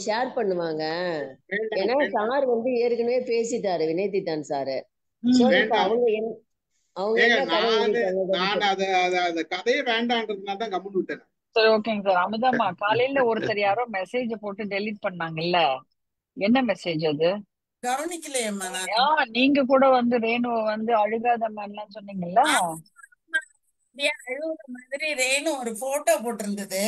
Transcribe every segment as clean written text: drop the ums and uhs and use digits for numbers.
Share பண்ணுவாங்க. வேண்டாம் ஏன்னா வேண்டாம் சார் வந்து ஏற்கனவே பேசிட்டாரு வினய்தித்தான் சாரு. சோ ம். இப்ப வேண்டாம். அவங்க ஏங்க என்ன கதை எழுதிட்டாங்க? நான் அந்த கதையே வேண்டான்றதுனால தான் கம்முன்னு விட்டேன். சரி, ஓகேங்க சார். அமுதாம்மா, காலையில ஒருத்தர் யாரோ மெசேஜ் போட்டு டெலீட் பண்ணாங்கல்ல, என்ன மெசேஜ் அது? கவனிக்கலையேம்மா நான். நீங்க கூட வந்து ரேணுவ வந்து அழுகாதம்மான்லாம் சொன்னீங்கல்ல. அழுகுற மாதிரி ரேணு ஒரு போட்டோ போட்டிருந்தது.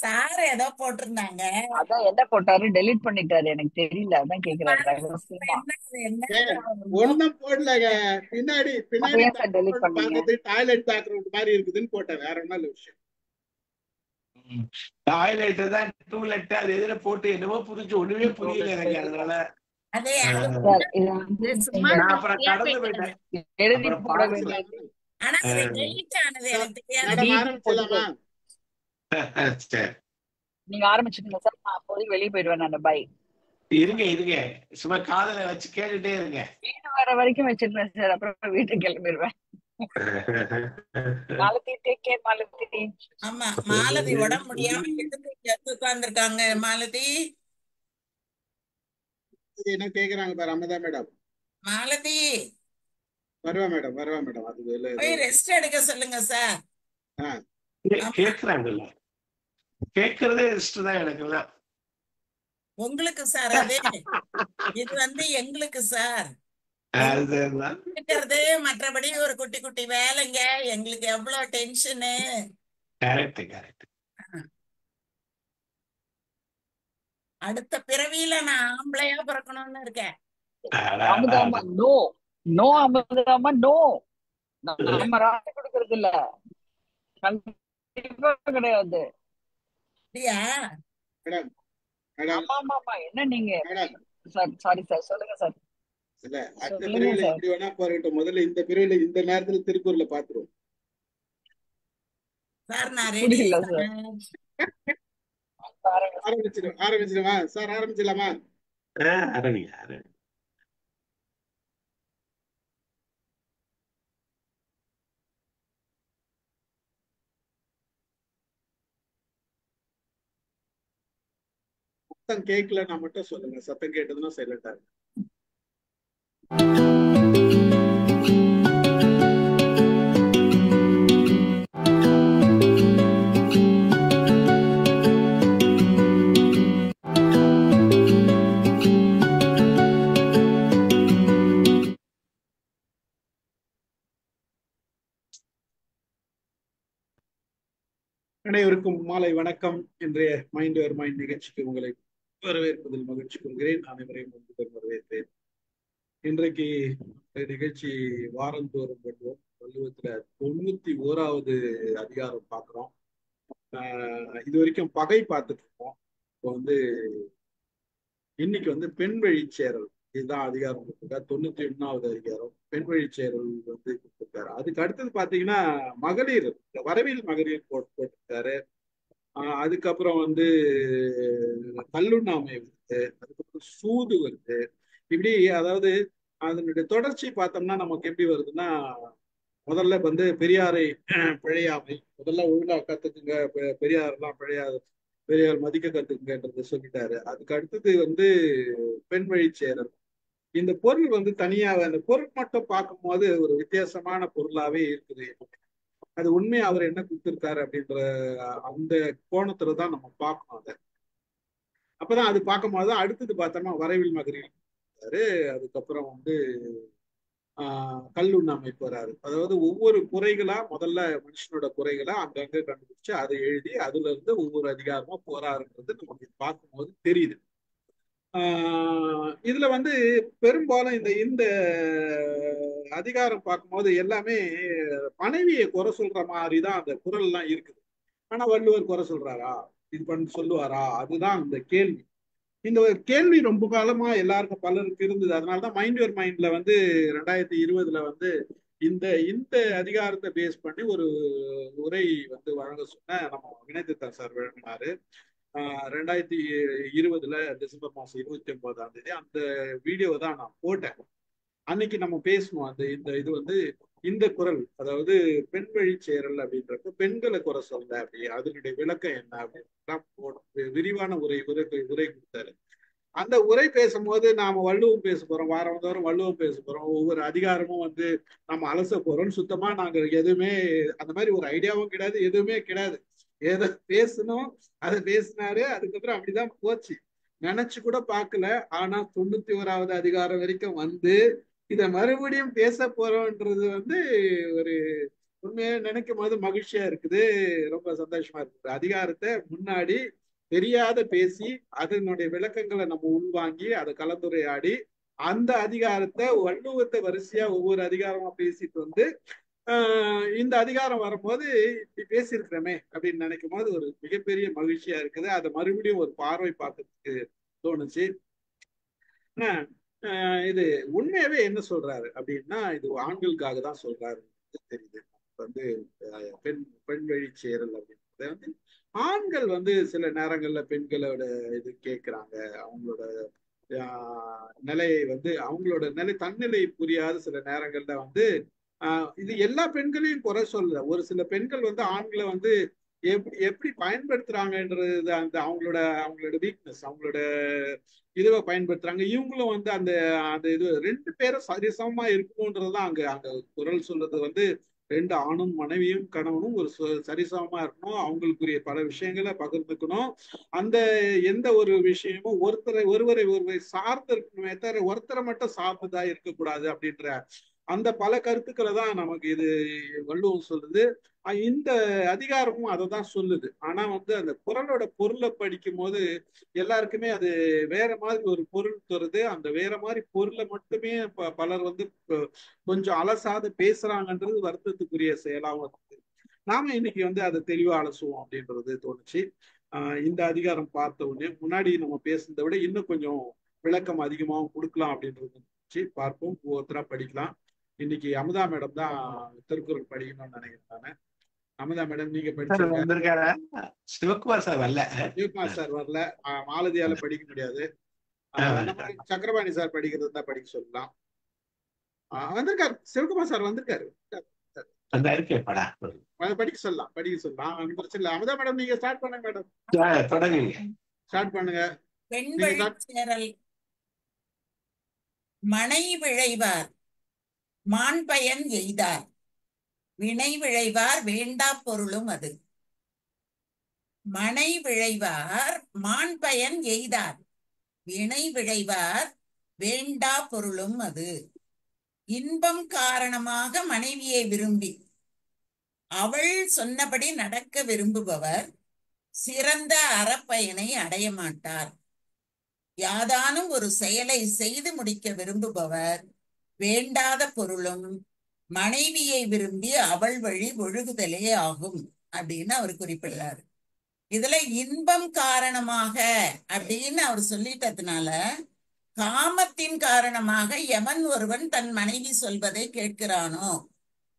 சார் ஏதோ போட்டிருந்தாங்க. அதான் என்ன போட்டாரு, டெலீட் பண்ணிட்டாரு. எனக்கு தெரியல, அதான் கேக்குறாரு ரகசியமா. ஒண்ணும் போடலங்க. பின்னாடி ஏன் சார் டெலீட் பண்ணீங்க? பார்த்தது டாய்லெட் பேக்ரவுண்ட் மாதிரி இருக்குதுன்னு போட்டேன். வேற ஒன்றும் இல்ல விஷயம். டாய்லெட் தான் டூலெட் அது எதுல போட்டு என்னமோ புரிஞ்சு ஒண்ணுமே புரியல எனக்கு. அதனால நான் அப்புறம் கடந்து போயிட்டேன். எழுதி போட வேண்டியது. ஆனா அது டெலீட் ஆனது எனக்கு மேடம் தெரியாது. ஆரம்பிச்சலாமா? சரி, நீங்க ஆரம்பிச்சுக்கோங்க சார். நான் அப்போதைக்கு வெளியே போயிடுவேன். நான் பை. இருங்க சும்மா காதல வச்சு கேட்டுட்டே இருங்க. வீடு வர வரைக்கும் வச்சிருப்பேன் சார். அப்புறம் வீட்டுக்கு கிளம்பிடுவேன். Malathi, take care Malathi. ஆமா, மாலதி உடம்பு முடியாம உட்கார்ந்துருக்காங்க. மாலதி என்ன கேக்குறாங்க பாரு அம்மதா மேடம். மாலதி வருவா மேடம். அது போய் ரெஸ்ட் எடுக்க சொல்லுங்க சார். கேக்குறாங்கல்ல, கேக்குறதே ரெஸ்ட் தான் எனக்குலாம். உங்களுக்கு சார் அது, இது வந்து எங்களுக்கு சார். இருக்கிறது மற்றபடி ஒரு குட்டி குட்டி வேலைங்க. எங்களுக்கு எவ்வளவு டென்ஷனு. அடுத்த பிறவியில நான் ஆம்பளையா பிறக்கணும்னு இருக்கேன். அமுதாமா நோ, நோ அமுதாமா நோ. நம்ம ராசி கொடுக்கறது இல்ல, கண்டிப்பா கிடையாது. ஆமா என்ன நீங்க சார்? சாரி சார், சொல்லுங்க சார். இல்ல அடுத்த பிரிவுல எப்படி வேணா போறட்டும். முதல்ல இந்த பிரிவுல இந்த நேரத்துல திருக்குறளை பாத்துருவோம் சார். நான் ரெடி இல்ல சார். ஆரம்பிச்சிருமா சார்? ஆரம்பிச்சிடலாமா? ஆரம்பிங்க. சத்தம் கேட்கல நான் மட்டும் சொல்லுங்க. சத்தம் கேட்டதுன்னா சைலண்டா இருக்கு. அனைவருக்கும் மாலை வணக்கம். இன்றைய மைண்ட் யுவர் மைண்ட் நிகழ்ச்சிக்கு உங்களை வரவேற்பதில் மகிழ்ச்சி கொள்கிறேன். அனைவரையும் முன்புடன் வரவேற்பேன். இன்றைக்கு நிகழ்ச்சி வாரந்தோறும் பண்ணுவோம். வள்ளுவத்துல 91வது அதிகாரம் பார்க்கிறோம். இது வரைக்கும் பகை பார்த்துட்டு இருக்கோம். இப்போ வந்து இன்னைக்கு வந்து பெண் வழி சேரல், இதுதான் அதிகாரம் கொடுத்துருக்காரு. 91வது அதிகாரம் பெண் வழி சேரல் வந்து கொடுத்துருக்காரு. அதுக்கு அடுத்தது பாத்தீங்கன்னா மகளிர், வரவியல் மகளிர் போட்டிருக்காரு. அதுக்கப்புறம் வந்து கல்லுண்ணாமை வருது, அதுக்கப்புறம் சூது வருது. இப்படி அதாவது அதனுடைய தொடர்ச்சி பார்த்தோம்னா நமக்கு எப்படி வருதுன்னா, முதல்ல வந்து பெரியாரை பிழையாமை, முதல்ல ஒழுங்கா கத்துக்குங்க, பெரியாரெல்லாம் பிழையாது, பெரியார் மதிக்க கத்துக்குங்கன்றத சொல்லிட்டாரு. அதுக்கு அடுத்தது வந்து பெண் வழி சேரல். இந்த பொருள் வந்து தனியா அந்த பொருள் மட்டும் பார்க்கும்போது ஒரு வித்தியாசமான பொருளாவே இருக்குது. அது உண்மையா அவர் என்ன கொடுத்திருக்காரு அப்படின்ற அந்த கோணத்துலதான் நம்ம பார்க்கணும். அதை அப்பதான் அது பார்க்கும்போது அடுத்தது பார்த்தோம்னா வரவில் மகளிர். அதுக்கப்புறம் வந்து கல்லுண்ணாமை போறாரு. அதாவது ஒவ்வொரு குறைகளா, முதல்ல மனுஷனோட குறைகளா அங்கங்க கண்டுபிடிச்சு அதை எழுதி அதுல இருந்து ஒவ்வொரு அதிகாரமா போறாருன்றது நமக்கு பார்க்கும்போது தெரியுது. இதுல வந்து பெரும்பாலும் இந்த இந்த அதிகாரம் பார்க்கும்போது எல்லாமே மனைவியை குறை சொல்ற மாதிரிதான் அந்த குரல் எல்லாம் இருக்குது. ஆனா வள்ளுவர் குறை சொல்றாரா, இது பண்ணி சொல்லுவாரா? அதுதான் இந்த கேள்வி. இந்த கேள்வி ரொம்ப காலமா எல்லாருக்கும் பலருக்கு இருந்தது. அதனாலதான் மைண்ட் யுவர் மைண்ட்ல வந்து 2020 வந்து இந்த இந்த அதிகாரத்தை பேஸ் பண்ணி ஒரு உரை வந்து வழங்க சொன்ன நம்ம வினய்தித்தன் சார் வழங்கினாரு. 2020 டிசம்பர் மாசம் 29ஆம் தேதி அந்த வீடியோவை தான் நான் போட்டேன். அன்னைக்கு நம்ம பேசணும். இந்த இது வந்து இந்த குரல், அதாவது பெண் வழி சேரல் அப்படின்றப்ப பெண்களை குறை சொல்ல அப்படி அதனுடைய விளக்கம் என்ன அப்படின்னு விரிவான உரை கொடுத்தாரு. அந்த உரை பேசும்போது நாம வள்ளுவம் பேச போறோம், வாரம் தோறும் வள்ளுவம் பேச போறோம், ஒவ்வொரு அதிகாரமும் வந்து நம்ம அலச போறோம். சுத்தமா நாங்க எதுவுமே அந்த மாதிரி ஒரு ஐடியாவும் கிடையாது, எதுவுமே கிடையாது. ஏதோ பேசணும், அதை பேசினாரு, அதுக்கப்புறம் அப்படிதான் போச்சு. நினைச்சு கூட பார்க்கல. ஆனா 91வது அதிகாரம் வரைக்கும் வந்து இத மறுபடியும் பேச போறோம்ன்றது வந்து ஒரு உண்மையா நினைக்கும் போது மகிழ்ச்சியா இருக்குது, ரொம்ப சந்தோஷமா இருக்குது. அதிகாரத்தை முன்னாடி தெரியாத பேசி அதனுடைய விளக்கங்களை நம்ம உள்வாங்கி அதை கலந்துரையாடி அந்த அதிகாரத்தை வள்ளுவத்தை வரிசையா ஒவ்வொரு அதிகாரமா பேசிட்டு வந்து இந்த அதிகாரம் வரும்போது இப்படி பேசியிருக்கிறோமே அப்படின்னு நினைக்கும் போது ஒரு மிகப்பெரிய மகிழ்ச்சியா இருக்குது. அதை மறுபடியும் ஒரு பார்வை பார்க்கறதுக்கு தோணுச்சு. இது உண்மையாவே என்ன சொல்றாரு அப்படின்னா, இது ஆண்களுக்காக தான் சொல்றாரு தெரியுது. வந்து பெண் பெண் வழி சேரல் அப்படின்றத வந்து ஆண்கள் வந்து சில நேரங்கள்ல பெண்களோட இது கேட்கிறாங்க. அவங்களோட நிலையை வந்து அவங்களோட தன்னிலை புரியாத சில நேரங்கள்ல வந்து இது எல்லா பெண்களையும் குறை சொல்ல. ஒரு சில பெண்கள் வந்து ஆண்களை வந்து எப்படி பயன்படுத்துறாங்கன்றது அந்த அவங்களோட வீக்னஸ், அவங்களோட இதுவை பயன்படுத்துறாங்க. இவங்களும் வந்து அந்த அந்த இது 2 பேரும் சரிசமமா இருக்கணும்ன்றதுதான் அங்க குரல் சொல்றது வந்து 2 ஆணும் மனைவியும் கணவனும் ஒரு சரிசமமா இருக்கணும். அவங்களுக்குரிய பல விஷயங்களை பகிர்ந்துக்கணும். அந்த எந்த ஒரு விஷயமும் ஒருவரை சார்ந்து இருக்கணுமே தவிர ஒருத்தரை மட்டும் சார்ந்ததா இருக்கக்கூடாது அப்படின்ற அந்த பல கருத்துக்களை தான் நமக்கு இது வள்ளுவம் சொல்லுது. இந்த அதிகாரமும் அதை தான் சொல்லுது. ஆனா வந்து அந்த குறளோட பொருளை படிக்கும் போது எல்லாருக்குமே அது வேற மாதிரி ஒரு பொருள் தருது. அந்த வேற மாதிரி பொருளை மட்டுமே பலர் வந்து கொஞ்சம் அலசாத பேசுறாங்கன்றது வருத்தத்துக்குரிய செயலாகவும் இருக்குது. நாம இன்னைக்கு வந்து அதை தெளிவா அலசுவோம் அப்படின்றது தோணுச்சு. இந்த அதிகாரம் பார்த்த உடனே முன்னாடி நம்ம பேசுனதை விட இன்னும் கொஞ்சம் விளக்கம் அதிகமாகவும் கொடுக்கலாம் அப்படின்றது தோணுச்சு. பார்ப்போம், ஒவ்வொருத்தரா படிக்கலாம். இன்னைக்கு அமுதா மேடம் தான் திருக்குறள் படிக்கணும்னு நினைக்கிறேன். அமுதா மேடம் நீங்க படிச்சிருக்காரு. சிவகுமார் சார் வரல. சிவகுமார் சார் வரல, மாலதியால படிக்க முடியாது. சக்கரபாணி சார் படிக்கிறது தான் படிக்க சொல்லலாம். வந்திருக்காரு, சிவகுமார் சார் வந்திருக்காரு, படிக்க சொல்லலாம். பிரச்சனை இல்லை. அமுதா மேடம் நீங்க ஸ்டார்ட் பண்ணுங்க மேடம். தொடங்குங்க, ஸ்டார்ட் பண்ணுங்க. பெண் வழி சேரல். மனை விழைவார் மான் பயன் எய்தார், வினை விழைவார் வேண்டா பொருளும் அது. மனை விழைவார் மான் பயன் எய்தார், வினை விழைவார் வேண்டா பொருளும் அது. இன்பம் காரணமாக மனைவியை விரும்பி அவள் சொன்னபடி நடக்க விரும்புபவர் சிறந்த அறப்பயனை அடைய மாட்டார். யாதானும் ஒரு செயலை செய்து முடிக்க விரும்புபவர் வேண்டாத பொருளும் மனைவியை விரும்பி அவள் வழி ஒழுகுதலே ஆகும் அப்படின்னு அவர் குறிப்பிடுறாரு. இதுல இன்பம் காரணமாக அப்படின்னு அவர் சொல்லிட்டதுனால காமத்தின் காரணமாக எவன் ஒருவன் தன் மனைவி சொல்வதை கேட்கிறானோ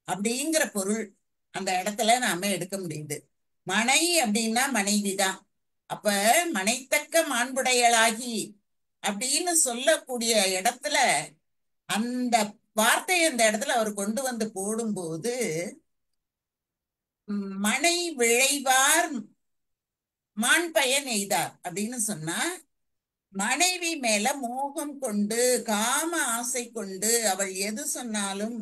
அப்படிங்கிற பொருள் அந்த இடத்துல நாம எடுக்க முடியுது. மனை அப்படின்னா மனைவிதான். அப்ப மனைத்தக்க மாண்புடையளாகி அப்படின்னு சொல்லக்கூடிய இடத்துல அந்த வார்த்தையை அந்த இடத்துல அவர் கொண்டு வந்து போடும்போது மனை விழைவார் மான் பயன் எய்தார் அப்படின்னு சொன்னா மனைவி மேல மோகம் கொண்டு காம ஆசை கொண்டு அவள் எது சொன்னாலும்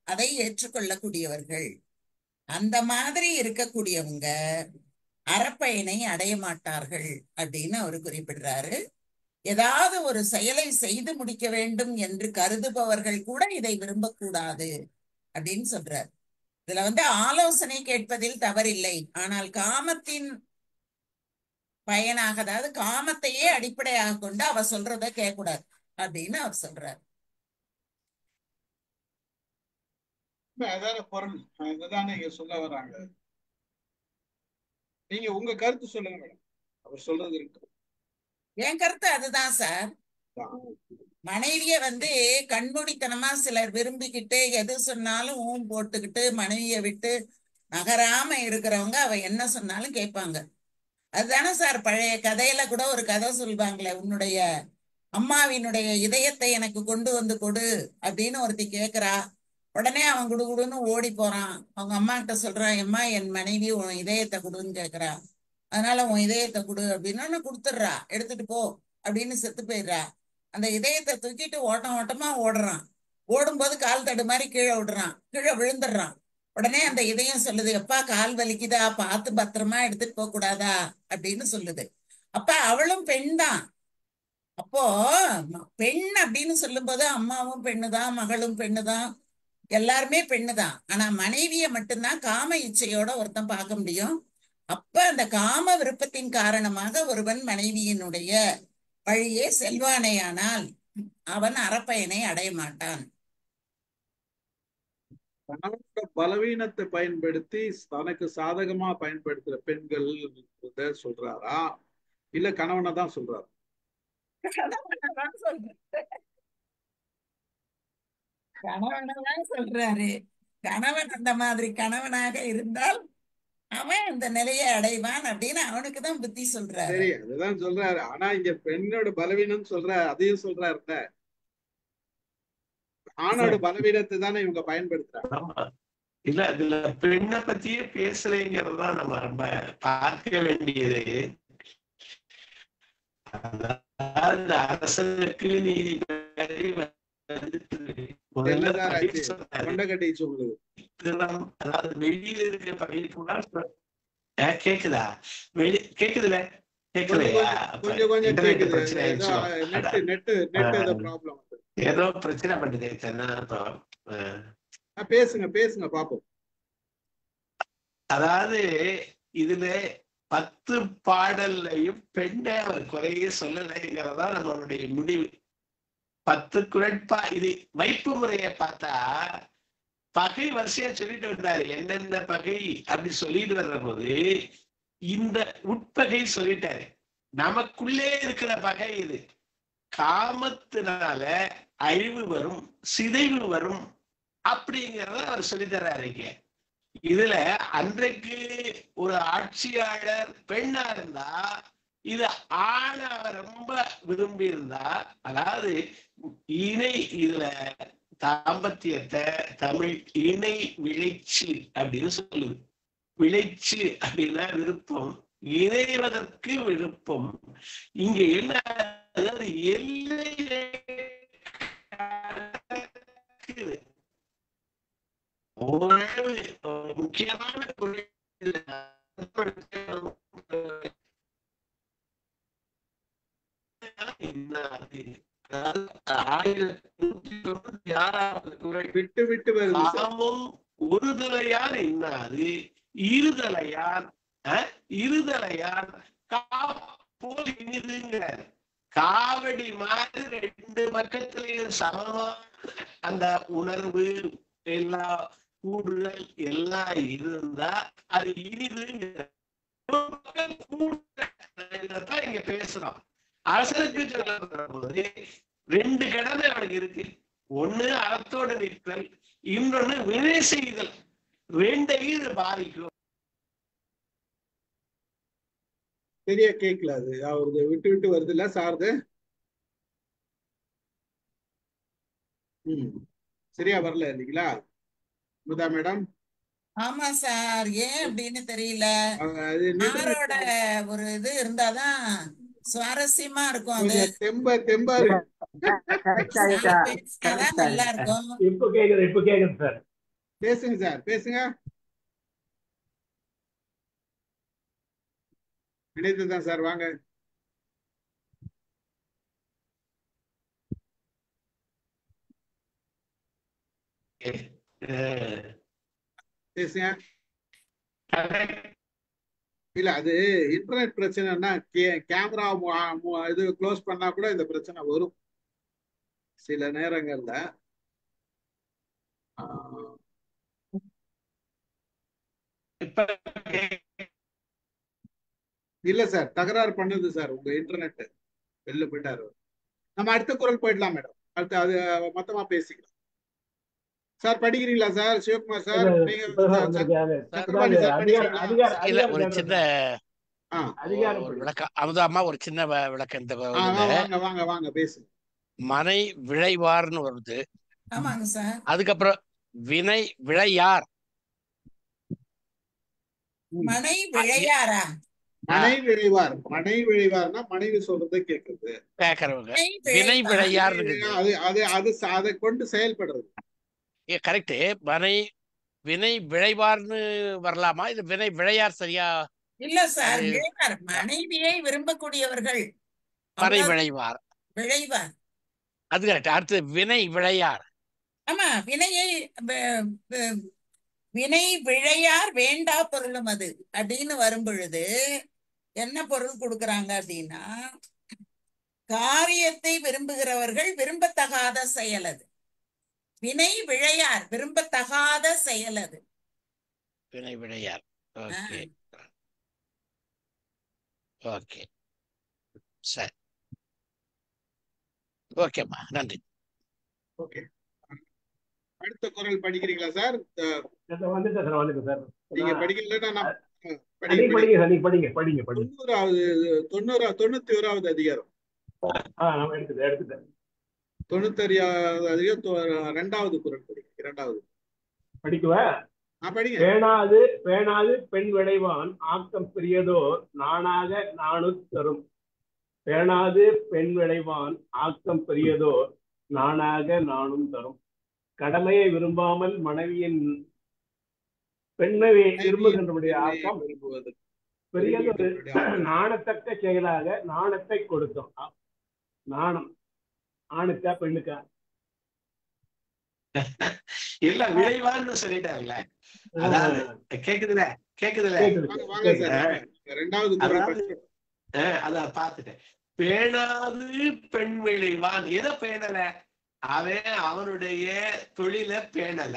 அதை ஏற்றுக்கொள்ளக்கூடியவர்கள். அந்த மாதிரி இருக்கக்கூடியவங்க அறப்பயனை அடைய மாட்டார்கள் அப்படின்னு அவர் குறிப்பிடுறாரு. ஏதாவது ஒரு செயலை செய்து முடிக்க வேண்டும் என்று கருதுபவர்கள் கூட இதை விரும்பக்கூடாது அப்படின்னு சொல்றார். இதுல வந்து ஆலோசனை கேட்பதில் தவறில்லை, ஆனால் காமத்தின் பயனாக, அதாவது காமத்தையே அடிப்படையாக கொண்டு அவ சொல்றத கேட்கக்கூடாது அப்படின்னு அவர் சொல்றார். அதான பொருள், இதுதான் நீங்க சொல்ல வர்றாங்க. நீங்க உங்க கருத்து சொல்லுங்க மேடம். அவர் சொல்றது இருக்கு. என் கருத்து அதுதான் சார். மனைவிய வந்து கண்மூடித்தனமா சிலர் விரும்பிக்கிட்டு எது சொன்னாலும் ஊம் போட்டுக்கிட்டு மனைவிய விட்டு நகராம இருக்கிறவங்க அவ என்ன சொன்னாலும் கேட்பாங்க. அதுதானே சார் பழைய கதையில கூட ஒரு கதை சொல்வாங்களே, உன்னுடைய அம்மாவினுடைய இதயத்தை எனக்கு கொண்டு வந்து கொடு அப்படின்னு ஒருத்தி கேக்குறா. உடனே அவன் குடுகுடுன்னு ஓடி போறான். அவங்க அம்மா கிட்ட சொல்றான், எம்மா என் மனைவி உன் இதயத்தை கொடுன்னு கேக்குறா. அதனால உன் இதயத்தை கொடு அப்படின்னா கொடுத்துடுறா, எடுத்துட்டு போ அப்படின்னு செத்து போயிடுறா. அந்த இதயத்தை தூக்கிட்டு ஓட்டம் ஓட்டமா ஓடுறான். ஓடும்போது கால் தடு மாதிரி கீழே விடுறான், கீழே விழுந்துடுறான். உடனே அந்த இதயம் சொல்லுது, எப்பா கால் வலிக்குதா, பார்த்து பத்திரமா எடுத்துட்டு போக கூடாதா அப்படின்னு சொல்லுது. அப்ப அவளும் பெண் தான். அப்போ பெண் அப்படின்னு சொல்லும்போது அம்மாவும் பெண்ணுதான், மகளும் பெண்ணுதான், எல்லாருமே பெண்ணுதான். ஆனா மனைவிய மட்டும்தான் காம இச்சையோட ஒருத்தன் பார்க்க முடியும். அப்ப அந்த காம விருப்பத்தின் காரணமாக ஒருவன் மனைவியினுடைய வழியே செல்வானேயானால் அவன் அறப்பயனை அடைய மாட்டான். கணவனோட பலவீனத்தை பயன்படுத்தி தனக்கு சாதகமா பயன்படுத்துற பெண்கள் சொல்றாரா இல்ல கணவனை தான் சொல்றாரு? கணவனதான் சொல்றாரு. கணவன் அந்த மாதிரி கணவனாக இருந்தால் அவன் இந்த நிலையை அடைவான் அப்படின்னு அவனுக்கு தான் புத்தி சொல்றாரு. சரி, அதுதான் சொல்றாரு. ஆனா இங்க பெண்ணோட பலவீனம் சொல்ற அதையும் சொல்றாருல, ஆணோட பலவீனத்தை தானே இவங்க பயன்படுத்துறாங்க. இல்ல இதுல பெண்ணை பத்தியே பேசலைங்கிறதுதான் நம்ம ரொம்ப பார்க்க வேண்டியது. அதாவது அரசனுக்கு நீதி அதாவது வெளியில இருக்க பகுதிக்குள்ள கேக்குதா? கேக்குதுல கேக்குலையா? ஏதோ பிரச்சனை பண்ணுது. பேசுங்க பேசுங்க பாப்போம். அதாவது இதுல 10 பாடல்லையும் பெண்ணை அவர் குறைய சொல்லலைங்கிறதா நம்மளுடைய முடிவு. 10 குரட்பா இது வைப்பு முறையை பார்த்தா பகை வரிசையா சொல்லிட்டு வந்தாரு. என்னென்ன பகை அப்படி சொல்லிட்டு வர்ற போது இந்த உட்பகை சொல்லிட்டாரு. நமக்குள்ளே இருக்கிற பகை இது. காமத்தினால அழிவு வரும், சிதைவு வரும் அப்படிங்கிறத அவர் சொல்லித்தர்றாருங்க. இதுல அன்றைக்கு ஒரு ஆட்சியாளர் பெண்ணா இருந்தா, இது ஆண அவர் ரொம்ப விரும்பி இருந்தா, அதாவது இணை, இதுல தாம்பத்தியத்தை தமிழ் இணை விளைச்சு அப்படின்னு சொல்லுது. விளைச்சு அப்படின்னா விருப்பம், இணைவதற்கு விருப்பம். இங்க என்ன, அதாவது எல்லை முக்கியமான விட்டு விட்டு காமம் ஒருதலையான் இன்னாது இருதலையான் இருதலையான் போல் இனிதுங்கிறார். காவடி மாதிரி 2 பக்கத்திலையும் சமமா அந்த உணர்வு எல்லா கூடுதல் எல்லாம் இருந்தா அது இனிதுங்கிற இங்க பேசுறோம். அரசனுக்கு சொல்ல போது 2 கடமை அவனுக்கு இருக்கு. ஒண்ணு அறத்தோடு நிற்கல், இன்னொன்னு வினை செய்தல். 2ஐயும் இது பாதிக்கும். சரியா கேட்கல, அது அவருக்கு விட்டு விட்டு வருது இல்ல சார்து? சரியா வரல இல்லைங்களா அமுதா மேடம்? ஆமா சார், ஏன் அப்படின்னு தெரியல. ஆரோட ஒரு இது இருந்தாதான் சுவாரஸ்யமா இருக்கும். அது தெம்பாரு நல்லா இருக்கும். இப்ப கேக்குது சார். பேசுங்க சார், பேசுங்க. இணைத்துதான் சார், வாங்க. பேசுங்க. இல்ல அது இன்டர்நெட் பிரச்சனைனா கேமரா இது க்ளோஸ் பண்ணா கூட இந்த பிரச்சனை வரும் சில நேரங்கள்ல. இல்ல சார், தகராறு பண்ணுது சார் உங்க இன்டர்நெட். வெளில போயிட்டாரு. நம்ம அடுத்த குரல் போயிடலாம் மேடம். அடுத்து அது மொத்தமா பேசிக்கலாம். சார் படிக்கிறீங்களா சார்? சிவகுமார் சார், இல்ல, ஒரு சின்ன அதிகாரம் ஒரு படி. விளக்கம் அமுதாமா ஒரு சின்ன விளக்கம் இந்த இதுல வாங்க வாங்க வாங்க பேசுங்க. மனை விழைவார்னு வருது. ஆமாங்க சார். அதுக்கப்புறம் வினை விழையார். மனை விழையாரா? மனை விழைவார். மனை விழைவார்னா மனைவி சொல்றதை கேட்கறது கேக்குறவங்க. மனை வினை விழைவார். விழையார் இருக்குது. அது அது அது அதை கொண்டு செயல்படுறது. கரெக்ட். மனை வினை விழைவார்னு வரலாமா? இது வினை விழையார் சரியா? இல்ல சார், அது விழைவார். மனைவியை விரும்பக்கூடியவர்கள் மனை அவ்வளவு விழைவார். விழைவார். அது கரெக்ட். அடுத்து வினை விழையார். ஆமா, வினை விழையார் வேண்டா பொருளும் அது அப்படின்னு வரும் பொழுது என்ன பொருள் கொடுக்கறாங்க அப்படின்னா, காரியத்தை விரும்புகிறவர்கள் விரும்பத்தகாத செயல் அது. வினை விழையார் விரும்பத்தகாத செயல் அது. வினை விழையார். ஓகே ஓகே சரி. ஓகேம்மா, நன்றி. ஓகே, அடுத்த குறள் படிக்கிறீங்களா சார்? வந்துட்டேன் சார், வந்துட்டேன் சார். நீங்க படிக்கலன்னா நான் நீங்க படிங்க சார், நீங்க படிங்க படிங்க படிங்க. 91வது அதிகாரம். நான் எடுத்துட்டேன். 96வது அதிகாரம் 2வது குறள் படிங்க. 2வது படிக்குவா? படிங்க. பேணாது பெண் விளைவான் ஆக்கம் பெரியதோர் நாணாக நாணு தரும். பேணாது பெண் விளைவான் ஆக்கம் பெரியதோர் நாணாக நாணும் தரும். கடமையை விரும்பாமல் மனைவியின் பெண்ணை விரும்புகின்றபடிய ஆக்கம் பெரியதொரு நாணத்தக்க செயலாக நாணத்தை கொடுத்தோம். நாணம் ஆணுக்கா பெண்ணுக்கா? இல்ல, விளைவான்னு சொல்லிட்டாங்கல்ல. அதாவது கேக்குதுல கேக்குதுல அதான் பாத்துட்டேன். பேணாது பெண் விளைவான். எதை பேணல? அவன் அவனுடைய தொழில பேணல,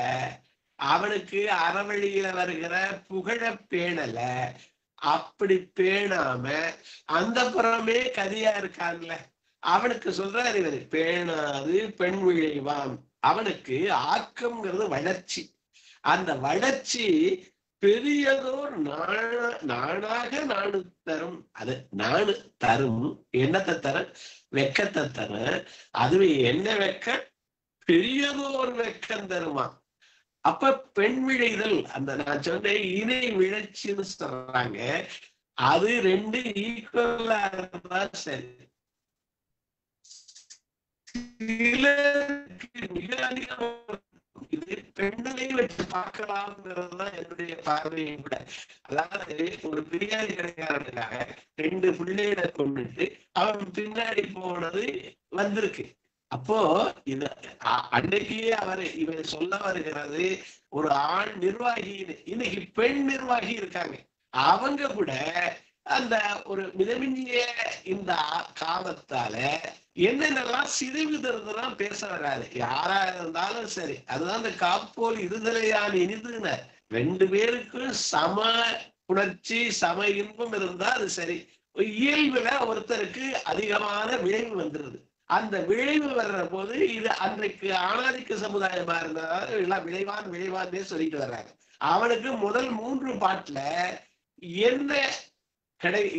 அவனுக்கு அறவழியில வருகிற புகழ பேணல. அப்படி பேணாம அந்த புறமே கதியா இருக்கான்ல, அவனுக்கு சொல்றாரு இவரு பேணாது பெண் விளைவான். அவனுக்கு ஆக்கம்ங்கிறது வளர்ச்சி. அந்த வளர்ச்சி பெரியதோர் நாணாக நாணு தரும். அது நாணு தரும். என்னத்தை தரும்? வெக்கத்தை தரும். அதுவே என்ன வெக்க? பெரியதோர் வெக்கம் தருமா. அப்ப பெண் விழைதல், அந்த நான் சொன்னேன் இணை விழைச்சின்னு சொல்றாங்க, அது ரெண்டு ஈக்குவலா இருந்தா சரி. மிக அதிகம் இது பெண்களை வச்சு பார்க்கலாம்ங்கிறதுதான் என்னுடைய பார்வையும் கூட. அதாவது ஒரு பிரியாணி கடைக்காரனுக்காக 2 பிள்ளைகளை கொண்டுட்டு அவன் பின்னாடி போனது வந்திருக்கு. அப்போ இது அன்னைக்கே இவர் சொல்ல வருகிறது, ஒரு ஆண் நிர்வாகி, இன்னைக்கு பெண் நிர்வாகி இருக்காங்க, அவங்க கூட அந்த ஒரு மிதமிஞ்சிய இந்த காலத்தால என்னென்னலாம் சிதைவுதெல்லாம் பேச வராது. யாரா இருந்தாலும் சரி, அதுதான் இந்த காப்போல் இருதலையான் இனிதுன்னு 2 பேருக்கும் சம உணர்ச்சி சம இன்பம் இருந்தா அது சரி. இயல்புல ஒருத்தருக்கு அதிகமான விளைவு வந்துருது. அந்த விளைவு வர்ற போது இது அன்றைக்கு ஆணாதிக்க சமுதாயமா இருந்தாலும் எல்லாம் விளைவான்னே சொல்லிட்டு வர்றாங்க. அவனுக்கு முதல் 3 பாட்டுல என்ன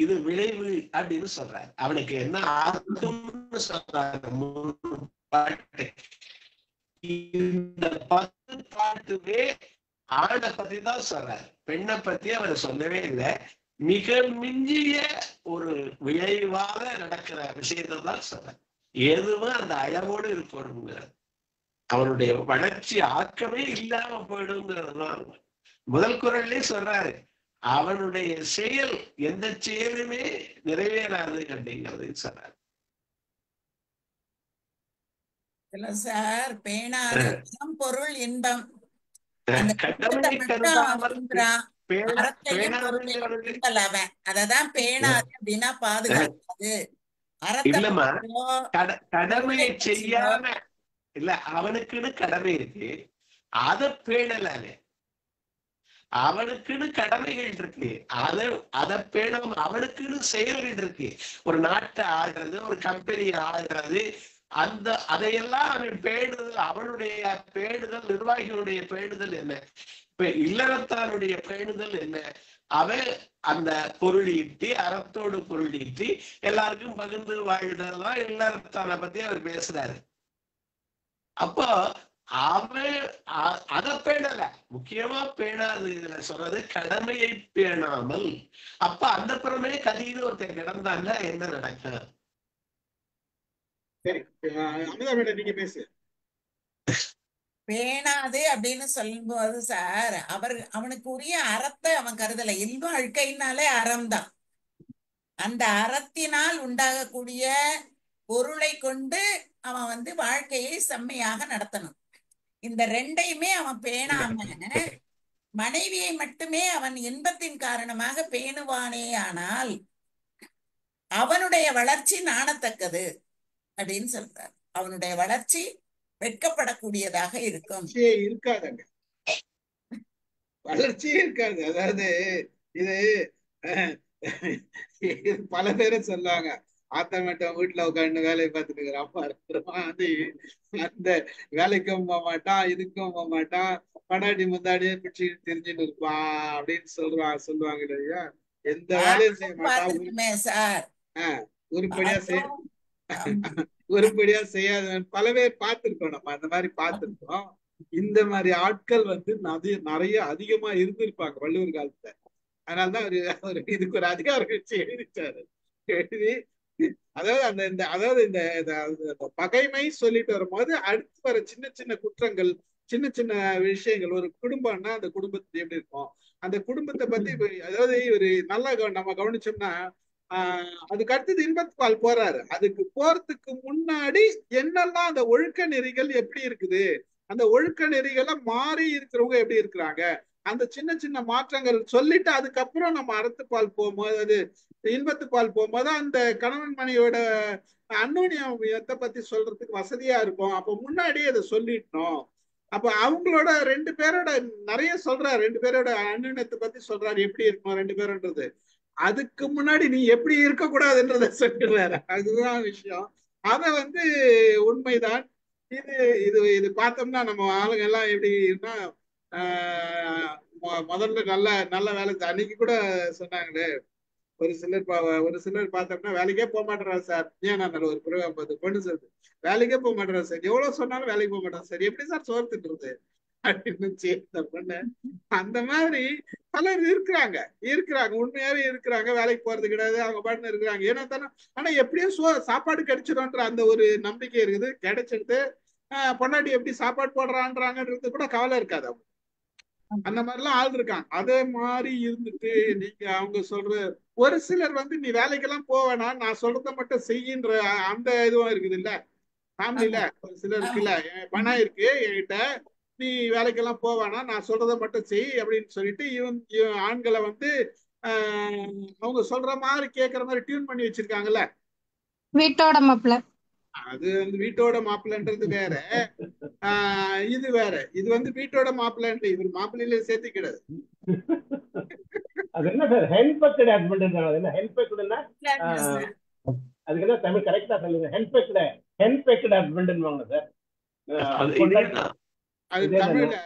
இது விளைவு அப்படின்னு சொல்றாரு. அவனுக்கு என்ன ஆகும்னு சொல்றாரு 3 பாட்டு. இந்த 10 பாட்டுமே ஆணை பத்தி தான் சொல்றாரு, பெண்ணை பத்தி அவர் சொல்லவே இல்லை. மிக மிஞ்சிய ஒரு விளைவாக நடக்கிற விஷயத்தை தான் சொல்றாரு. எதுவும் அந்த அளவோடு இருக்கணுங்கிறது, அவனுடைய வளர்ச்சி ஆக்கமே இல்லாம போயிடுங்கிறது தான் முதல் குறள்லயே சொல்றாரு. அவனுடைய செயல் எந்த செயலுமே நிறைவேறாது அப்படிங்கிறது சொல்றாரு. சார், பேணாது பொருள் இன்பம் அததான் பேணாது அப்படின்னா பாதுகாக்காது. இல்லம்மா, கடமையை செய்யாம இல்ல, அவனுக்குன்னு கடமை இருக்கு, அதை பேணலானே. அவனுக்குன்னு கடமைகள் இருக்கு, அதை பேணாம அவனுக்குன்னு செயல்கள் இருக்கு. ஒரு நாட்டை ஆடுறது, ஒரு கம்பெனி ஆடுறது, அதையெல்லாம் அவன் பேணுதல், அவனுடைய பேணுதல், நிர்வாகிகளுடைய பேணுதல் என்ன? இப்ப இல்லறத்தானுடைய பேணுதல் என்ன? அவன் அந்த பொருள் ஈட்டி, அறத்தோடு பொருள் ஈட்டி எல்லாருக்கும் பகிர்ந்து வாழ்றதுதான் இல்லறத்தான பத்தி அவர் பேசுறாரு. அப்போ அவன் அதை பேணல, முக்கியமா பேணாது. இதுல சொல்றது கடமையை பேணாமல். அப்ப அந்த புறமே கதின்னு ஒருத்தன் கிடந்தாங்க, என்ன நடக்கும்? சரி, அமிதா மேடம் நீங்க பேசு. பேணாது அப்படின்னு சொல்லும்போது சார், அவனுக்கு உரிய அறத்தை அவன் கருதல. இல்வ அழுக்கைனாலே அறம்தான். அந்த அறத்தினால் உண்டாகக்கூடிய பொருளை கொண்டு அவன் வாழ்க்கையை செம்மையாக நடத்தணும். இந்த ரெண்டையுமே அவன் பேணாம மனைவியை மட்டுமே அவன் இன்பத்தின் காரணமாக பேணுவானே ஆனால் அவனுடைய வளர்ச்சி நாணத்தக்கது அப்படின்னு சொல்றார். அவனுடைய வளர்ச்சி வெட்கப்படக்கூடியதாக இருக்கும். இருக்காதுங்க, வளர்ச்சியே இருக்காது. அதாவது இது பல பேரும் சொல்லுவாங்க, ஆத்தமட்டம் வீட்டுல உட்காந்து வேலையை பார்த்துட்டு இருக்கிற அப்பா இருக்கிறவன் அந்த வேலைக்கும் போக மாட்டான், இதுக்கும் போக மாட்டான், படாடி முந்தாடியே பிடிச்சி தெரிஞ்சுட்டு இருப்பான் அப்படின்னு சொல்லுவாங்க இல்லையா? எந்த வேலையும் செய்ய மாட்டான் சார். உருப்படியா செய்யாத பல பேர் பார்த்திருக்கோம். நம்ம அந்த மாதிரி பார்த்திருக்கோம். இந்த மாதிரி ஆட்கள் நிறைய அதிகமா இருந்திருப்பாங்க வள்ளுவர் காலத்துல. அதனாலதான் அவரு இதுக்கு ஒரு அதிகாரம் வச்சு எழுதிச்சாரு. எழுதி அதாவது இந்த பகைமை சொல்லிட்டு வரும்போது அடுத்து வர சின்ன சின்ன குற்றங்கள், சின்ன சின்ன விஷயங்கள், ஒரு குடும்பம்னா அந்த குடும்பத்துக்கு எப்படி இருக்கும், அந்த குடும்பத்தை பத்தி அதாவது ஒரு நல்லா நம்ம கவனிச்சோம்னா அதுக்கு அடுத்தது இன்பத்துப்பால் போறாரு. அதுக்கு போறதுக்கு முன்னாடி என்னெல்லாம் அந்த ஒழுக்க நெறிகள் எப்படி இருக்குது, அந்த ஒழுக்க நெறிகளை மாறி இருக்கிறவங்க எப்படி இருக்கிறாங்க, அந்த சின்ன சின்ன மாற்றங்கள் சொல்லிட்டு அதுக்கப்புறம் நம்ம அறத்துப்பால் போகும்போது, அது இன்பத்துப்பால் போகும்போது அந்த கணவன் மனைவியோட அந்யோன்யத்தை பத்தி சொல்றதுக்கு வசதியா இருக்கும். அப்ப முன்னாடியே அதை சொல்லிட்டோம். அப்ப அவங்களோட ரெண்டு பேரோட நிறைய சொல்றாரு, ரெண்டு பேரோட அந்யோன்யத்தை பத்தி சொல்றாரு, எப்படி இருக்கணும் ரெண்டு பேருன்றது. அதுக்கு முன்னாடி நீ எப்படி இருக்கக்கூடாதுன்றத சொல்லிடுறாரு. அதுதான் விஷயம். அத உண்மைதான். இது பார்த்தோம்னா நம்ம ஆளுங்க எல்லாம் எப்படின்னா முதல்ல நல்ல வேலை. அன்னைக்கு கூட சொன்னாங்களே ஒரு சிலர் பார்த்தோம்னா வேலைக்கே போக மாட்டேறாரு சார். ஏன் நான் ஒரு பொண்ணு சொல்லுது, வேலைக்கே போக மாட்டேறாரு சார், எவ்வளவு சொன்னாலும் வேலைக்கு போக மாட்டேன் சார், எப்படி சார் சோறு திட்டுறது அப்படின்னு பொண்ணு. அந்த மாதிரி பலர் இருக்கிறாங்க, உண்மையாவே இருக்கிறாங்க. வேலைக்கு போறது கிடையாது, அவங்க பாட்டுன்னு இருக்கிறாங்க. ஏன்னா தானே, ஆனா எப்படியும் சாப்பாடு கிடைச்சிடும்ன்ற அந்த ஒரு நம்பிக்கை இருக்குது. கிடைச்சிட்டு பொண்டாட்டி எப்படி சாப்பாடு போடுறான்றாங்கன்றது கூட கவலை இருக்காது அவங்க. அந்த மாதிரிலாம் ஆள் இருக்காங்க. அதே மாதிரி இருந்துட்டு நீங்க அவங்க சொல்ற ஒரு சிலர் நீ வேலைக்கெல்லாம் போவேனா, நான் சொல்றத மட்டும் செய்யின்ற அந்த இதுவும் இருக்குது இல்ல ஃபேமிலில. ஒரு சிலருக்கு இல்ல, பணம் இருக்கு என்கிட்ட, நீ வேலைக்கெல்லாம் போவானா, நான் சொல்றதை மட்டும் செய் அப்படின்னு சொல்லிட்டு ஆண்களை அவங்க சொல்ற மாதிரி கேட்கற மாதிரி டியூன் பண்ணி வச்சிருக்காங்கல்ல. வீட்டோட மாப்பிள்ள, அது வீட்டோட மாப்பிள்ளன்றது வேற, இது வேற. இது வீட்டோட மாப்பிள்ளன்ற இவர் மாப்பிள்ளையில சேர்த்து கிடையாது. அது என்ன சார், ஹென்பெக்ட் ஹஸ்பண்ட்? அது என்ன ஹென்பெக்ட்னா? அதுக்கு என்ன தமிழ் கரெக்டா சொல்லுங்க. Henpecked ஹஸ்பண்ட்னுவாங்க sir. அது தமிழ்ல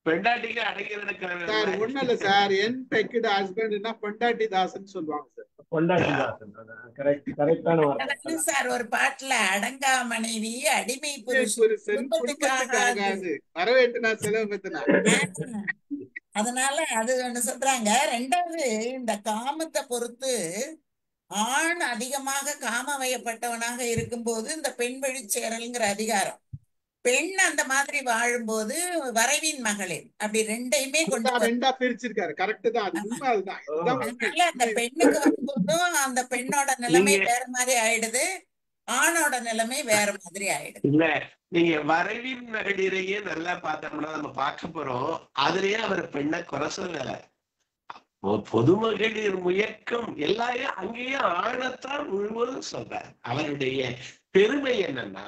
பெண்டாட்டிக்கு அடைக்கிறது சார் ஒண்ணு இல்ல சார். ஹென்பெக்ட் ஹஸ்பண்ட்னா பொண்டாட்டி தாசன் சொல்லுவாங்க சார். பொண்டாட்டி தாசன் கரெக்டான வார்த்தை சார். ஒரு பாட்டுல அடங்கா மனைவி அடிமை புருஷன் குடும்பத்துக்காகாது, வரவேற்றுனா செலவு பத்தினா. அதனால அது ஒண்ணு சொல்றாங்க. ரெண்டாவது, இந்த காமத்தை பொறுத்து ஆண் அதிகமாக காமவயப்பட்டவனாக இருக்கும்போது இந்த பெண் வழிச்சேரல்ங்கிற அதிகாரம், பெண் அந்த மாதிரி வாழும்போது வரைவின் மகளிர், அப்படி ரெண்டையுமே ரெண்டா பிரிச்சிருக்காரு. கரெக்ட் தான், அது உண்மை. அதுதான். அதனால அந்த பெண்ணுக்கு வரும்போதும் அந்த பெண்ணோட நிலைமை வேற மாதிரி ஆயிடுது, ஆணோட நிலைமை வேற மாதிரி ஆயிடுது. இல்ல, நீங்க வரைவின் மகளிரையே நல்லா பார்த்தோம்னா நம்ம பார்க்க போறோம். அதுலயே அவர் பெண்ணை குறை சொல்லல. பொதுமகளிர் முயக்கம் எல்லாரையும் அங்கேயும் ஆணத்தான் முழுவதும் சொல்றார். அவருடைய பெருமை என்னன்னா,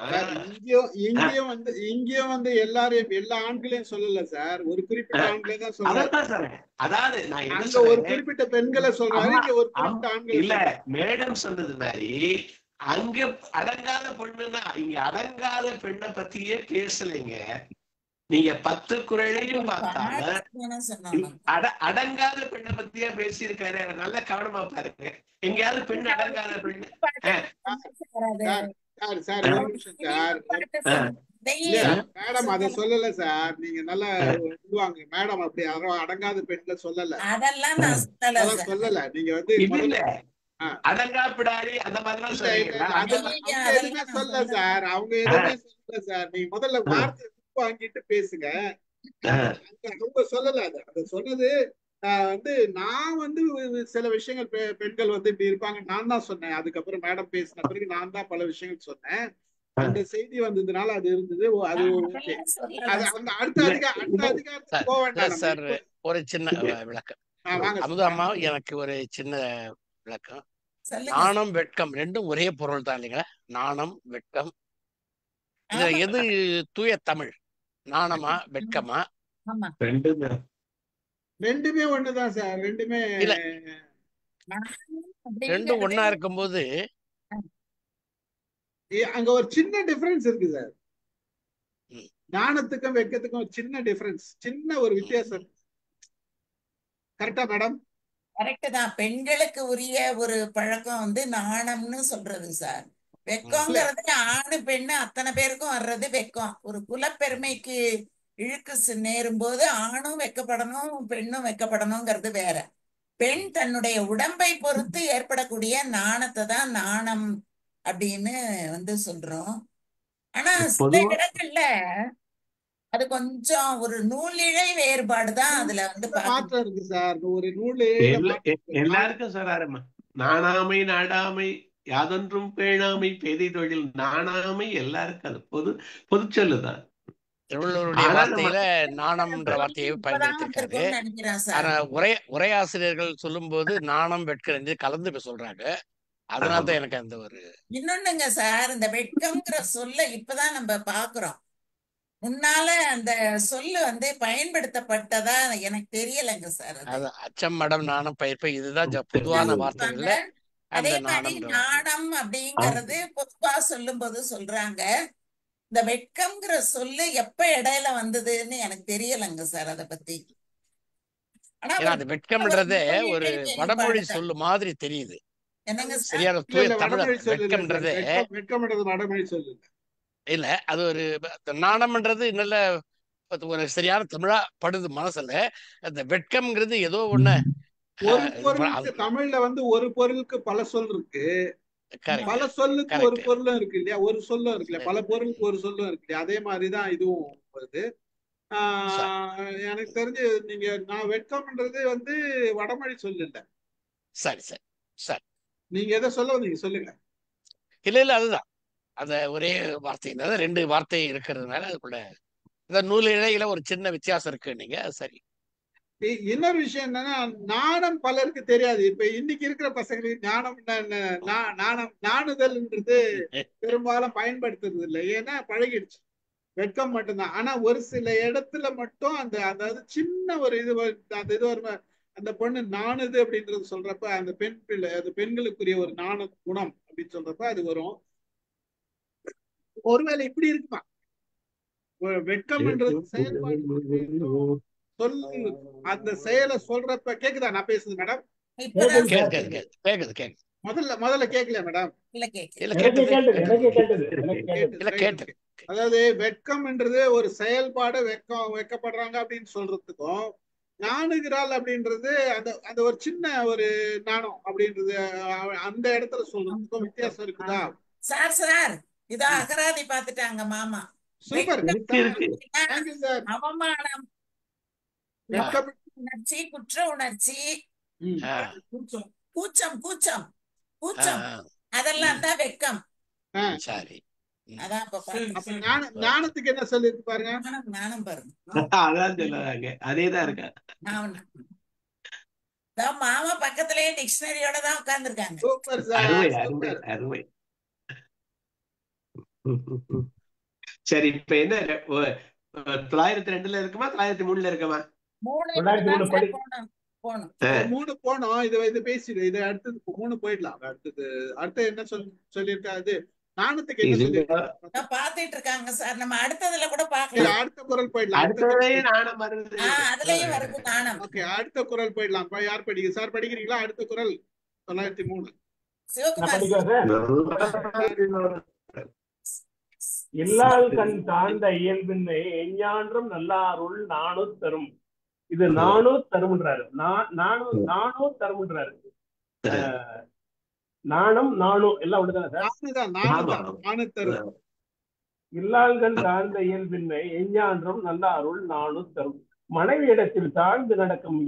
இங்கேயும் எல்லாரையும் எல்லா ஆண்களையும் சொல்லல சார், ஒரு குறிப்பிட்ட ஆண்களை தான் சொல்றாரு. அதாவது நான் அங்க ஒரு குறிப்பிட்ட பெண்களை சொல்றாரு, இங்க ஒரு குறிப்பிட்ட ஆண்கள் இல்ல. மேடம் சொன்னது மாதிரி அங்க அடங்காத பெண்ணுன்னா இங்க அடங்காத பெண்ணை பத்தியே பேசலைங்க. நீங்க 10 குறளையும் பார்த்தாலும் பாடத்துக்கு சொன்னோம். அடங்காத பெண்ணை பத்தியா பேசியிருக்காரு. நல்ல கவனமா பாருங்க. எங்கேயாவது பெண் அடங்காத பெண்ணு சார் சார் ஒரு நிமிஷம் சார். மேடம் அதை சொல்லல சார். நீங்க நல்லா சொல்லுவாங்க மேடம். அப்படி யாரும் அடங்காத பெண்ல சொல்லல. அதெல்லாம் நான் சொல்லல. நீங்க வந்து இல்ல அடங்காப்பிடாரி அந்த மாதிரிலாம் எதுவுமே சொல்ல சார். அவங்க எதுவுமே சொல்லல சார். நீங்க முதல்ல வார்த்தை வாங்கிட்டு பேசுங்க. அவங்க சொல்லல. அதை சொன்னது வந்து நான் வந்து சில விஷயங்கள் பெண்கள் வந்து இப்படி இருப்பாங்க நான் தான் சொன்னேன். அதுக்கப்புறம் மேடம் பேசின பிறகு நான் தான் பல விஷயங்கள் சொன்னேன். அந்த செய்தி வந்ததுனால அது இருந்தது. அது அந்த அடுத்த அதிகாரத்துக்கு போக வேண்டாம் சார். ஒரு சின்ன விளக்கம் அமுதாம்மா, எனக்கு ஒரு சின்ன விளக்கம். நாணம் வெட்கம் ரெண்டும் ஒரே பொருள் தான் இல்லைங்களா? நாணம் வெட்கம் இதுல எது தூய தமிழ்? நாணமா வெட்கமா? ரெண்டுமே ஒண்ணுதான் சார். ரெண்டுமே இல்ல ரெண்டும் ஒன்னா இருக்கும்போது அங்க ஒரு சின்ன டிஃபரன்ஸ் இருக்கு சார். நாணத்துக்கும் வெட்கத்துக்கும் ஒரு சின்ன டிஃபரன்ஸ், சின்ன ஒரு வித்தியாசம். கரெக்டா மேடம்? கரெக்ட் தான். பெண்களுக்கு உரிய ஒரு பழக்கம் வந்து நாணம்னு சொல்றது சார். வெக்கம்ங்கிறது ஆணு பெண்ணு அத்தனை பேருக்கும் வர்றது வெக்கம். ஒரு குலப்பெருமைக்கு இழுக்கு நேரும் போது ஆணும் வெக்கப்படணும் பெண்ணும் வெக்கப்படணுங்கிறது வேற. பெண் தன்னுடைய உடம்பை பொறுத்து ஏற்படக்கூடிய நாணத்தை தான் நாணம் அப்படின்னு வந்து சொல்றோம். ஆனா சில இடங்கள்ல அது கொஞ்சம் ஒரு நூலிழை வேறுபாடு தான் அதுல வந்து மாற்றம் இருக்கு சார். ஒரு நூல் எல்லாருக்கும் சார் நாணாமை நாடாமை யாதொன்றும் பேணாமை பேதை தொழில் நாணாமை எல்லாருக்கும் அது பொது சொல்லுதான். திருவள்ளுவருடைய வார்த்தையில நாணம்ன்ற வார்த்தையை பயன்படுத்திருக்காரு. ஆனா உரையாசிரியர்கள் சொல்லும் போது நாணம் வெட்கம் என்று கலந்து சொல்றாங்க. அதனாலதான் எனக்கு அந்த ஒரு இன்னொன்னுங்க சார், இந்த வெட்கம்ங்கிற சொல்ல இப்பதான் நம்ம பாக்குறோம். முன்னால அந்த சொல்லு வந்து பயன்படுத்தப்பட்டதா எனக்கு தெரியலங்க சார். அது அச்சம் மடம் நாணம் பயிர்ப்பு இதுதான் பொதுவான வார்த்தைகள்ல. அதே மாதிரி நாணம் அப்படிங்கறது பொதுவா சொல்லும் போது சொல்றாங்க. இந்த வெட்கம்ங்கிற சொல்லு எப்ப இடையில வந்ததுன்னு எனக்கு தெரியலங்க சார் அத பத்தி. ஆனா அது வெட்கம்ன்றதே ஒரு வடமொழி சொல்லு மாதிரி தெரியுது. என்னங்க சரியான தூய தமிழ் வெட்கம்ன்றதே வெட்கம்ன்றது வடமொழி சொல்லு இல்ல. அது ஒரு நாணம்ன்றது நல்ல ஒரு சரியான தமிழா படுது மனசுல. அந்த வெட்கம்ங்கிறது ஏதோ ஒண்ணு ஒரு பொருளுக்கு தமிழ்ல வந்து ஒரு பொருளுக்கு பல சொல் இருக்கு. பல சொல்லுக்கு ஒரு பொருளும் இருக்கு இல்லையா? ஒரு சொல்லும் இருக்கு இல்லையா? பல பொருளுக்கு ஒரு சொல்லும் இருக்கு இல்லையா? அதே மாதிரிதான் இதுவும் வருது. எனக்கு தெரிஞ்சு நீங்க நான் வெட்கம்ன்றது வந்து வடமொழி சொல்லு இல்ல. சரி சரி சரி. நீங்க எதை சொல்ல வந்தீங்க சொல்லுங்க. இல்ல அதுதான் அந்த ஒரே வார்த்தை ரெண்டு வார்த்தை இருக்கிறதுனால அதுக்குள்ள இந்த நூல் இழையில ஒரு சின்ன வித்தியாசம் இருக்கு. நீங்க சரி. இன்னொரு விஷயம் என்னன்னா நாணம் பலருக்கு தெரியாது. இப்ப இன்னைக்கு இருக்கிற பசங்களுக்கு ஞானம் நாணம் நாணுதல்ன்றது பெரும்பாலும் பயன்படுத்துறது இல்லை. ஏன்னா பழகிடுச்சு. வெட்கம் மட்டும்தான். ஆனா ஒரு சில இடத்துல மட்டும் அந்த அதாவது சின்ன ஒரு இது அந்த இது ஒரு அந்த பொண்ணு நாணுது அப்படின்றது சொல்றப்ப அந்த பெண் பிள்ளை அது பெண்களுக்குரிய ஒரு நாண குணம் அப்படின்னு சொல்றப்ப அது வரும். ஒருவேளை இப்படி இருக்குமா? வெட்கம்ன்றது செயல்பாடு சொல் அந்த செயலை சொல்றப்ப கேக்குதா நான் பேசுது மேடம்? முதல்ல கேட்கல மேடம். அதாவது வெட்கம்ன்றது ஒரு செயல்பாடு வெட்கப்படுறாங்க அப்படின்னு சொல்றதுக்கும் நாணுகிறாள் அப்படின்றது அந்த அந்த ஒரு சின்ன ஒரு நாணம் அப்படின்றது அந்த இடத்துல சொல்றதுக்கும் வித்தியாசம் இருக்குதா? சார் இதோ அகராதி பாத்துட்டாங்க மாமா. சூப்பர். அவமானம், உணர்ச்சி, குற்ற உணர்ச்சி, கூச்சம் கூச்சம் கூச்சம் அதெல்லாம் தான் வெட்கம். சரி. நாணத்துக்கு என்ன சொல்லி பாருங்க. நாணம் பாருங்க. அதான் சொல்லுறாங்க. அதேதான் இருக்கா. மாமா பக்கத்திலேயே டிக்ஷனரியோட தான் உட்கார்ந்துருக்காங்க. அருமை அருமை அருமை. சரி இப்ப என்ன 902 இருக்குமா 903 இருக்குமா? 3 போனோம். இது பேசிடு. இது அடுத்தது 3 போயிடலாம். அடுத்து என்ன சொல்லியிருக்கா? இது நாணத்துக்கு என்ன சொல்லிருக்காங்க பாத்துட்டு இருக்காங்க சார். நம்ம அடுத்ததுல கூட பாக்கலாம். அடுத்த குரல் போயிடலாம். அடுத்ததுலயும் நாணம் வருது. அதுலயும் வருது நாணம். ஓகே, அடுத்த குரல் போயிடலாம். யார் படிக்க சார்? படிக்கிறீங்களா? அடுத்த குரல் 903 சிவகுமார். இல்லால் கண் தாழ்ந்த இயல்பின்மை எஞ்ஞான்றும் நல்லாருள் நானு தரும். இது நானு தரும்ன்றாரு. நானு தரும்ன்றாரு. நாணம் நானு எல்லாம் ஒண்ணுதானே சார்? இல்லாள்கள் தாழ்ந்த இயல்பின்மை எஞ்ஞான்றும் நல்லாருள் நானு தரும். மனைவியிடத்தில் தாழ்ந்து நடக்கும்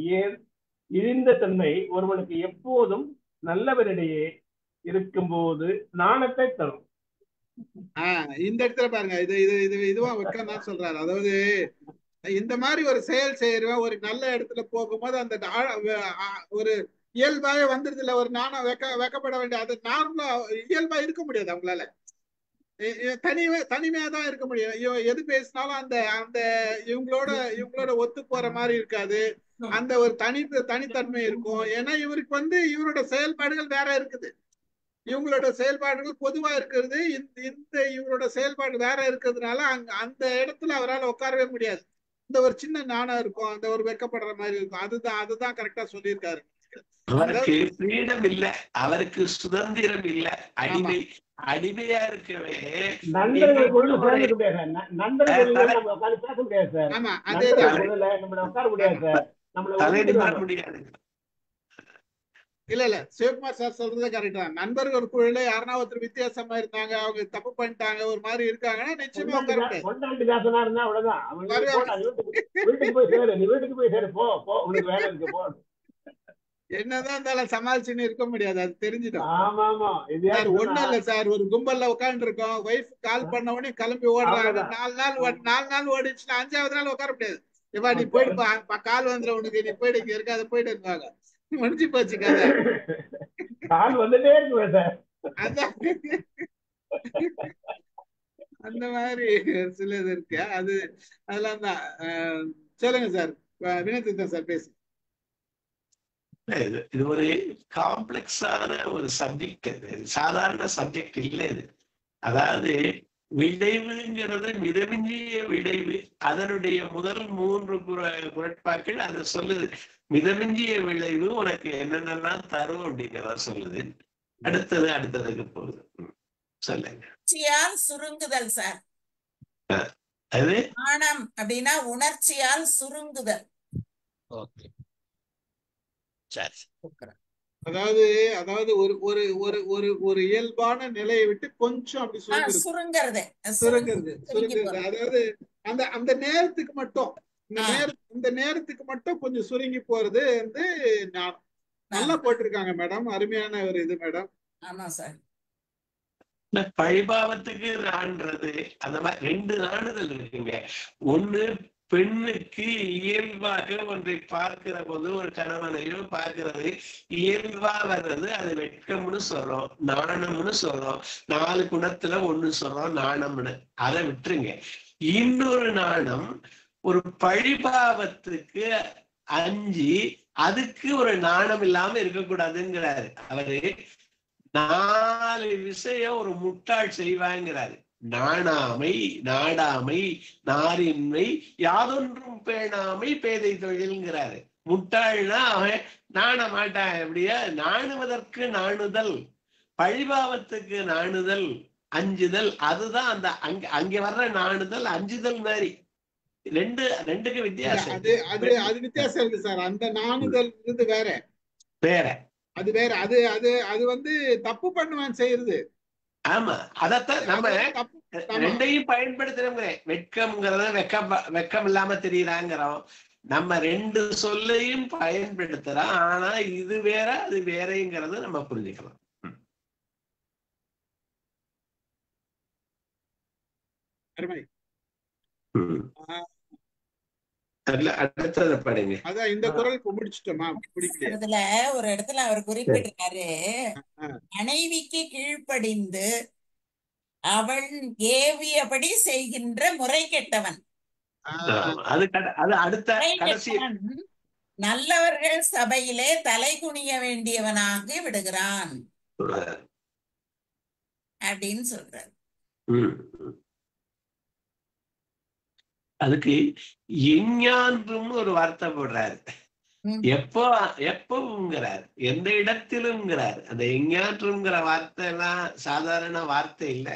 இழிந்த தன்மை ஒருவனுக்கு எப்போதும் நல்லவரிடையே இருக்கும் போது நாணத்தை தரும். இந்த இடத்துல பாருங்க, இதுவா வெக்கம் தான் சொல்றாரு. அதாவது இந்த மாதிரி ஒரு செயல் செய்யறவன் ஒரு நல்ல இடத்துல போகும்போது அந்த ஒரு இயல்பாவே வந்துருது இல்ல, ஒரு நாணம் வெக்கப்பட வேண்டிய, அது நார்மலா இயல்பா இருக்க முடியாது அவங்களால. தனிமையா தான் இருக்க முடியும். எது பேசினாலும் அந்த அந்த இவங்களோட ஒத்து போற மாதிரி இருக்காது. அந்த ஒரு தனித்தன்மை இருக்கும். ஏன்னா இவருக்கு இவரோட செயல்பாடுகள் வேற இருக்குது, இவங்களோட செயல்பாடுகள் பொதுவா இருக்கிறது. இந்த இவரோட செயல்பாடு வேற இருக்கிறதுனால அந்த இடத்துல அவரால் உட்காரவே முடியாது. இந்த ஒரு சின்ன நாணம் இருக்கும், அந்த ஒரு வெக்கப்படுற மாதிரி இருக்கும். அதுதான் கரெக்டா சொல்லியிருக்காரு. அவருக்கு ஃப்ரீடம் இல்ல, அவருக்கு சுதந்திரம் இல்ல, அடிமையா இருக்கவே. நண்பர்கள் பேச முடியாது சார். ஆமா, அதேதான். உட்கார முடியாது சார். முடியாது. இல்ல சிவகுமார் சார் சொல்றதே கரெக்ட் தான். நண்பர்கள் குழுல யாருன்னா ஒருத்தர் வித்தியாசமா இருந்தாங்க, அவங்க தப்பு பண்ணிட்டாங்க, ஒரு மாதிரி இருக்காங்கன்னா நிச்சயமா என்னதான் இருந்தாலும் சமாளிச்சுன்னு இருக்க முடியாது, அது தெரிஞ்சுட்டோம். ஒண்ணும் இல்ல சார், ஒரு கும்பல்ல உட்காந்து இருக்கோம், ஒய்ஃப் கால் பண்ண உடனே கிளம்பி ஓடுறாங்க. 4 நாள் ஓடிச்சுன்னா 5வது நாள் உட்கார முடியாது. இப்ப நீ போயிட்டு கால் வந்துடும் உனக்கு, நீ போயிட்டு இங்க இருக்க, அதை போயிட்டு இருக்காங்க, முடிஞ்சு போச்சு கதை. அந்த மாதிரி சிலது இருக்கு. அதெல்லாம் தான். சொல்லுங்க சார், வினோத் சார் பேசு. இது ஒரு காம்ப்ளெக்ஸான ஒரு சப்ஜெக்ட், சாதாரண சப்ஜெக்ட் இல்லை இது. அதாவது விளைவுங்கிறது மிதமிஞ்சிய விளைவு. அதனுடைய முதல் 3 குரட்பாக்கள் அதை சொல்லுது. மிதமிஞ்சிய விளைவு உனக்கு என்னென்னலாம் தரும் அப்படிங்கிறத சொல்லுது. அடுத்ததுக்கு போகுது. சொல்லுங்க. சுருங்குதல் சார். அது நாணம் அப்படின்னா உணர்ச்சியால் சுருங்குதல். ஓகே, சரி. அதாவது ஒரு இயல்பான நிலையை விட்டு கொஞ்சம் அப்படி சுருங்கிறது. அதாவது அந்த நேரத்துக்கு மட்டும், இந்த நேரத்துக்கு மட்டும் கொஞ்சம் சுருங்கி போறது நல்லா போட்டிருக்காங்க மேடம். அருமையான ஒரு இது மேடம். ஆமா சார். பழிபாவத்துக்கு நான்றது அந்த மாதிரி 2 நாணுதல் இருக்குங்க. ஒண்ணு, பெண்ணுக்கு இயல்பாக ஒன்றை பார்க்கிற போது, ஒரு கணவனையோ பார்க்கிறது இயல்பா வர்றது, அது வெட்கம்னு சொல்றோம், நாணம்னு சொல்றோம். 4 குணத்துல 1 சொல்றோம் நாணம்னு. அதை விட்டுருங்க. இன்னொரு நாணம் ஒரு பழிபாவத்துக்கு அஞ்சி அதுக்கு ஒரு நாணம் இல்லாம இருக்கக்கூடாதுங்கிறாரு அவரு. 4 விஷயம் ஒரு முட்டாள் செய்வாங்கிறாரு. நாணாமை, நாடாமை, நாரின்மை, யாதொன்றும் பேணாமை, பேதை தொழில்ங்கிறாரு. முட்டாள்னா அவன் நாண மாட்டான். எப்படியா? நாணுவதற்கு நாணுதல், பழிபாவத்துக்கு நாணுதல், அஞ்சுதல். அதுதான் அந்த அங்க வர்ற நாணுதல், அஞ்சுதல் மாதிரி. ரெண்டுக்கு வித்தியாசம். அது வித்தியாசம் இருக்கு சார். அந்த நாணுதல் வேற அது வேற. அது தப்பு பண்ணுவான் செய்யறது. ஆமா, அதத்தான் நம்ம 2ஐயும் பயன்படுத்துறோம். வெட்கம்ங்கிறத வெக்கம் இல்லாம தெரியுறாங்கிறோம். நம்ம 2 சொல்லையும் பயன்படுத்துறோம். ஆனா இது வேற அது வேறங்கிறத நம்ம புரிஞ்சுக்கலாம். அடுத்தது படிங்க. அதான் இந்த குறளுக்கு முடிச்சிட்டோமா? இதுல ஒரு இடத்துல அவர் குறிப்பிட்டிருக்காரு, மனைவிக்கு கீழ்ப்படிந்து அவள் ஏவியபடி செய்கின்ற முறை கெட்டவன். நல்லவர்கள் சபையிலே தலை குனிய வேண்டியவனாக விடுகிறான். அப்படின்னு சொல்றாரு. அதுக்கு எஞ்ஞான்றும் ஒரு வார்த்தை போடுறாரு. எப்பவுங்கிறார், எந்த இடத்திலும்ங்கிறார். அந்த எஞ்ஞான்றுங்கிற வார்த்தை எல்லாம் சாதாரண வார்த்தை இல்ல.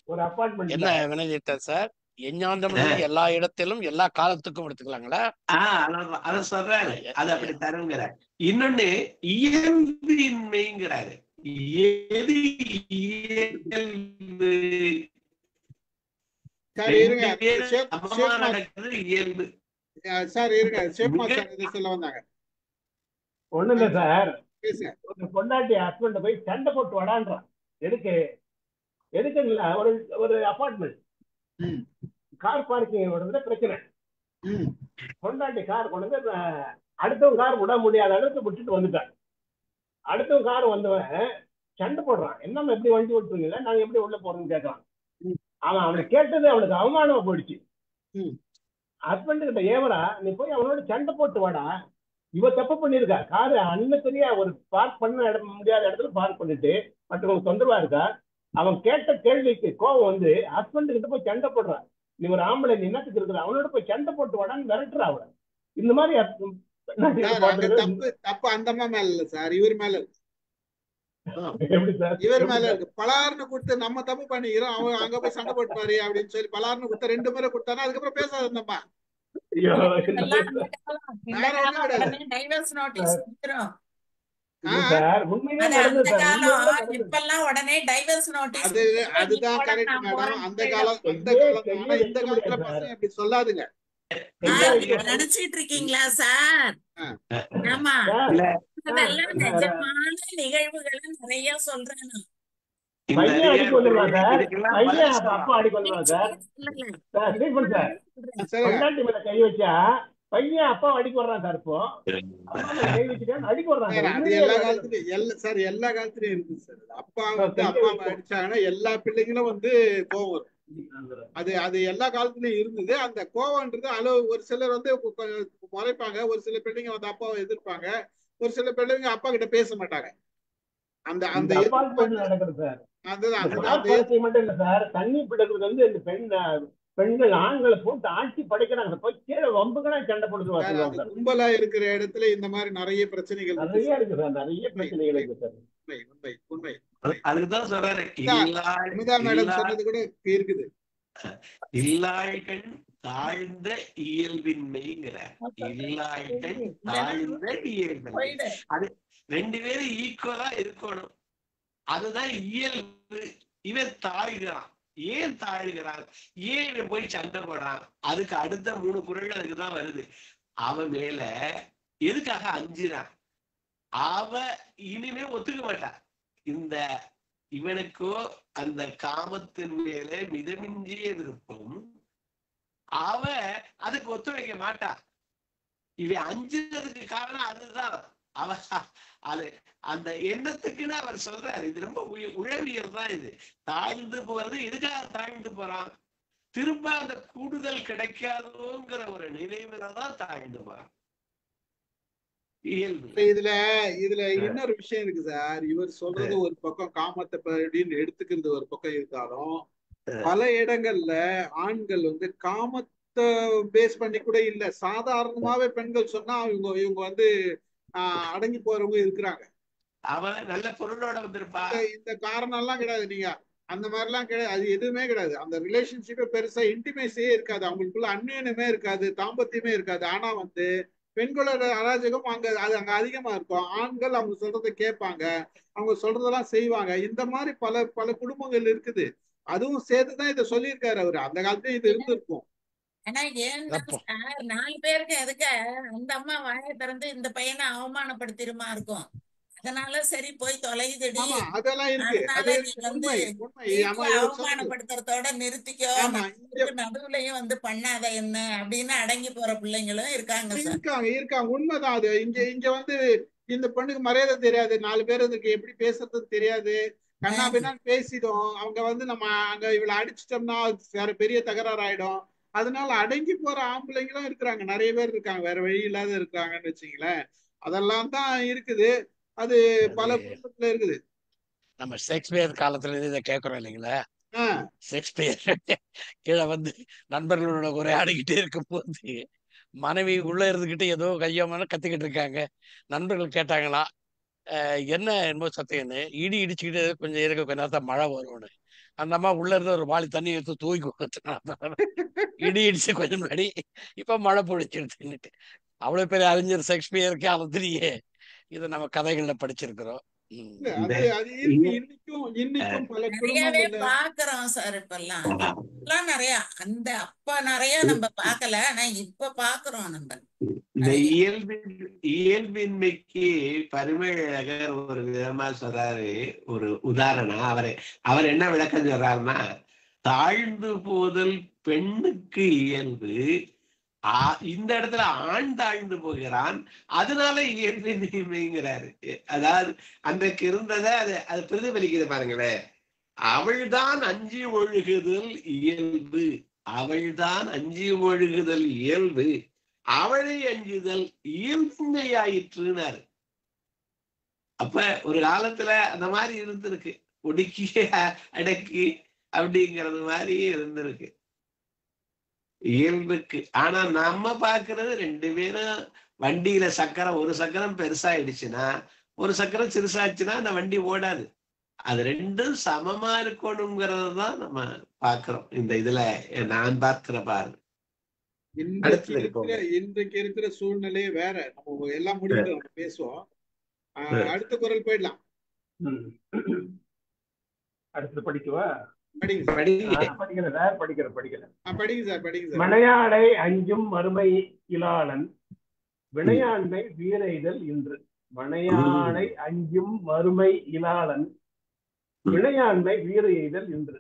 ஒரு அபார்ட்மெண்ட் என்ன வினயத்தன் சார், எஞ்ஞான்றம் எல்லா இடத்திலும் எல்லா காலத்துக்கும் எடுத்துக்கலாங்களா? அத சொல்றாரு, அது அப்படி தருங்கிறார். இன்னொன்னு இயல்பின்மைங்கிறாரு. எது இயல்பு? நடக்கிறது இயல்பு. ஒண்ணு இல்ல சார், ஒரு பொண்டாட்டி ஹஸ்பண்ட் போய் சண்டை போட்டு வடான்றான். எதுக்குங்களா? ஒரு அபார்ட்மெண்ட் கார் பார்க்கிங் பிரச்சனை. பொண்டாட்டி கார் கொண்டு வந்து அடுத்தவங்க கார் விட முடியாத அளவுக்கு விட்டுட்டு வந்துட்டான். அடுத்தவங்க கார் வந்தவன் சண்டை போடுறான், என்னம்மா எப்படி வண்டி விட்டுருங்க, நாங்க எப்படி உள்ள போறோம்னு கேட்கறான். அவனை கேட்டது அவனுக்கு அவமானமா போயிடுச்சு. ஹஸ்பண்ட் கிட்ட, ஏவரா நீ போய் அவனோட சண்டை போட்டு வாடா, இவ தப்பு பண்ணிருக்கா, காரு அன்னத்தரியா ஒரு பார்க் பண்ண முடியாத இடத்துல பார்க் பண்ணிட்டு மற்றவங்களுக்கு தொந்தரவா இருக்கா. அவன் கேட்ட கேள்விக்கு கோவம் வந்து ஹஸ்பண்ட் கிட்ட போய் சண்டை போடுறான். நீ ஒரு ஆம்பளை, நீ என்னத்துக்கு இருக்கிற, அவனோட போய் சண்டை போட்டு வாடான்னு மிரட்டுற. அவளை இந்த மாதிரி தப்பு அந்த மேல இல்ல சார், இவர் மேல இருக்கு. இவர் மேல இருக்கு. பலார்னு கொடுத்து நம்ம தப்பு பண்ணிக்கிறோம், அவங்க அங்க போய் சண்டை போட்டுப்பாரு அப்படின்னு சொல்லி பலார்னு கொடுத்தா 2 முறை கொடுத்தானா அதுக்கப்புறம் பேசாத இருந்தப்பா. அதுதான் கரெக்ட் மேடம். அந்த காலம் இந்த காலத்துல பசங்க அப்படி சொல்லாதுங்க. நினைச்சிட்டு இருக்கீங்களா சார்? ஆமா, அதெல்லாம் நிஜமான நிகழ்வுகளை நிறைய சொல்றேன். கை வச்சா பையன் அப்பா அடிக்க வர்றான் சார். இப்போ கை வச்சுட்டான் அடிக்க வர்றாங்க. அது எல்லா காலத்துலயும் சார், எல்லா காலத்துலயும் இருக்கு சார். அப்பா வந்து அப்பா அடிச்சாங்கன்னா எல்லா பிள்ளைங்களும் வந்து கோவம் வரும். அது எல்லா காலத்துலயும் இருந்தது. அந்த கோவம்ன்றது அளவு. ஒரு சிலர் வந்து முறைப்பாங்க, ஒரு சில பிள்ளைங்க வந்து அப்பாவை எதிர்ப்பாங்க, ஒரு சில பிள்ளைங்க அப்பா கிட்ட பேச மாட்டாங்க. அந்த அந்த மட்டும் இல்ல சார், தண்ணி பிடிக்கிறது வந்து இந்த பெண்கள் ஆண்களை போட்டு ஆட்சி படைக்கிறாங்க. போய் கீழே வம்புகளா சண்டை போடுவாங்க. கும்பலா இருக்கிற இடத்துல இந்த மாதிரி நிறைய பிரச்சனைகள் நிறைய இருக்கு சார், நிறைய பிரச்சனைகள் இருக்கு சார். உண்மை உண்மை. அதுக்குதான் சொல்றாரு, மேடம் சொன்னது கூட இருக்குது. இல்லாய்கள் தாழ்ந்த இயல்பின்மைங்கிற, இல்லாய்கள் தாழ்ந்த இயல்பின்மை. அது 2 பேரும் ஈக்குவலா இருக்கணும், அதுதான் இயல்பு. இவன் தாழ்கிறான். ஏன் தாழ்கிறான்? ஏன் போய் சண்டை போடுறான்? அதுக்கு அடுத்த 3 குறள் அதுக்குதான் வருது. அவன் மேல எதுக்காக அஞ்சுறான்? அவ இனிமே ஒத்துக்க மாட்டான். இவனுக்கோ அந்த காமத்தின் மேல மிதமிஞ்சிய விருப்பம், அவ அதுக்கு ஒத்துழைக்க மாட்டான். இவன் அஞ்சுறதுக்கு காரணம் அதுதான். அவ அது அந்த எண்ணத்துக்குன்னு அவர் சொல்றாரு. இது ரொம்ப உழவியல் தான். இது தாழ்ந்து போறது எதுக்காக தாழ்ந்து போறான்? திரும்ப அந்த கூடுதல் கிடைக்காதோங்கிற ஒரு நினைவுலதான் தாழ்ந்து போறான். இதுல இன்னொரு விஷயம் இருக்கு சார். இவர் சொல்றது ஒரு பக்கம் காமத்தை அப்படின்னு எடுத்துக்கிறது ஒரு பக்கம் இருந்தாலும், பல இடங்கள்ல ஆண்கள் வந்து காமத்தை பேஸ் பண்ணி கூட இல்ல, சாதாரணமாவே பெண்கள் சொன்னா இவங்க வந்து அடங்கி போறவங்க இருக்கிறாங்க. அவன் நல்ல பொருளோட வந்திருப்பா. இந்த காரணம் எல்லாம் கிடையாது. நீங்க அந்த மாதிரி எல்லாம் கிடையாது. அது எதுவுமே கிடையாது. அந்த ரிலேஷன்ஷிப்பே பெருசா இன்டிமேசியே இருக்காது, அவங்களுக்குள்ள அந்நியனமே இருக்காது, தாம்பத்தியமே இருக்காது. ஆனா வந்து பெண்களோட அராஜகம் அங்க அதிகமா இருக்கும். ஆண்கள் அவங்க சொல்றதை கேட்பாங்க, அவங்க சொல்றதெல்லாம் செய்வாங்க. இந்த மாதிரி பல பல குடும்பங்கள் இருக்குது. அதுவும் சேர்த்துதான் இதை சொல்லியிருக்காரு அவரு. அந்த காலத்துல இது இருந்திருக்கும். ஆனா ஏன் 4 பேருக்கு எதுக்க அந்த அம்மா வாயை திறந்து இந்த பையனை அவமானப்படுத்திருமா இருக்கும். அதனால சரி போய் தொலைதுடி, அதெல்லாம் இருக்கு. அவமானப்படுத்துறதோட நிறுத்திக்கோ, நடுவுலயும் வந்து பண்ணாத என்ன அப்படின்னு அடங்கி போற பிள்ளைங்களும் இருக்காங்க. உண்மைதான் அது. இங்க வந்து இந்த பெண்ணுக்கு மரியாதை தெரியாது, 4 பேர் இதுக்கு எப்படி பேசுறது தெரியாது, கண்ணா பின்னான்னு பேசிடும். அவங்க வந்து நம்ம அங்க இவளை அடிச்சிட்டோம்னா வேற பெரிய தகராறு ஆயிடும். அதனால அடங்கி போற ஆம்பளைங்களும் இருக்கிறாங்க, நிறைய பேர் இருக்காங்க, வேற வழி இல்லாத இருக்காங்கன்னு வச்சுங்களேன். அதெல்லாம் தான் இருக்குது. அது பல குடும்பத்துல இருக்குது. நம்ம ஷேக்ஸ்பியர் காலத்துல இருந்து இதை கேட்கறோம் இல்லைங்களா? ஆஹ் ஷேக்ஸ்பியர் கீழே வந்து நண்பர்களோட உரையாடிக்கிட்டே இருக்கும் போது மனைவி உள்ள இருந்துகிட்டு ஏதோ கையாம கத்திக்கிட்டு இருக்காங்க. நண்பர்கள் கேட்டாங்களா, என்ன என்னமோ சத்தம்னு. இடி இடிச்சுக்கிட்டு கொஞ்சம் இருக்க கொஞ்ச நேரத்தான் மழை வரும்னு. அந்த அம்மா உள்ள இருந்து ஒரு வாளி தண்ணி எடுத்து தூக்கி கொடுத்து இடி இடிச்சு கொஞ்சம் முன்னாடி இப்ப மழை பொழிச்சிருச்சுன்னுட்டு. அவ்வளவு பெரிய அறிஞர் ஷேக்ஸ்பியருக்கு அவத்திலேயே இதை நம்ம கதைகள்ல படிச்சிருக்கிறோம். இல்ல அது அது இருக்கு. இன்னைக்கும் பல நிறையவே குடும்பங்கள்ல பாக்குறோம் சார். இப்பெல்லாம் நிறைய அந்த அப்ப நிறைய நம்ம பார்க்கல, ஆனா இப்ப பாக்குறோம் நம்ம. இந்த இயல்பின்மைக்கு பரிமேழகர் ஒரு விதமா சொல்றாரு. ஒரு உதாரணம், அவர் என்ன விளக்கம் சொல்றாருன்னா, தாழ்ந்து போதல் பெண்ணுக்கு இயல்பு, இந்த இடத்துல ஆண் தாழ்ந்து போகிறான், அதனால இயல்பின்மைங்கிறாரு. அதாவது அன்றைக்கு இருந்ததை அது பிரதிபலிக்குது பாருங்களேன். அவள்தான் அஞ்சி ஒழுகுதல் இயல்பு, அவள்தான் அஞ்சி ஒழுகுதல் இயல்பு, அவளை அஞ்சுதல் இயல்பின்மையாயிற்றுனாரு. அப்ப ஒரு காலத்துல அந்த மாதிரி இருந்திருக்கு, ஒடுக்கிய அடக்கி அப்படிங்கிறது மாதிரி இருந்திருக்கு இயல்புக்கு. ஆனா நம்ம பாக்குறது ரெண்டு பேரும் வண்டியில சக்கரம், ஒரு சக்கரம் பெருசாயிடுச்சுன்னா ஒரு சக்கரம் சிறுசாச்சுன்னா அந்த வண்டி ஓடாது. அது ரெண்டும் சமமா இருக்கணுங்கிறது தான் நம்ம பாக்குறோம். இந்த இதுல நான் பார்க்கிற பாரு. இன்றைக்கு இருக்கிற சூழ்நிலையே வேற. நம்ம எல்லாம் முடிவு நம்ம பேசுவோம். அடுத்த குரல் போயிடலாம். அடுத்து படிக்கவா? படிங்க சார். மனையாடை அஞ்சும் மறுமை இலாளன் வினையாண்மை வீரைதல் இன்று. மனையாடை அஞ்சும் மறுமை இலாளன் வினையாண்மை வீர எய்தல் இன்று.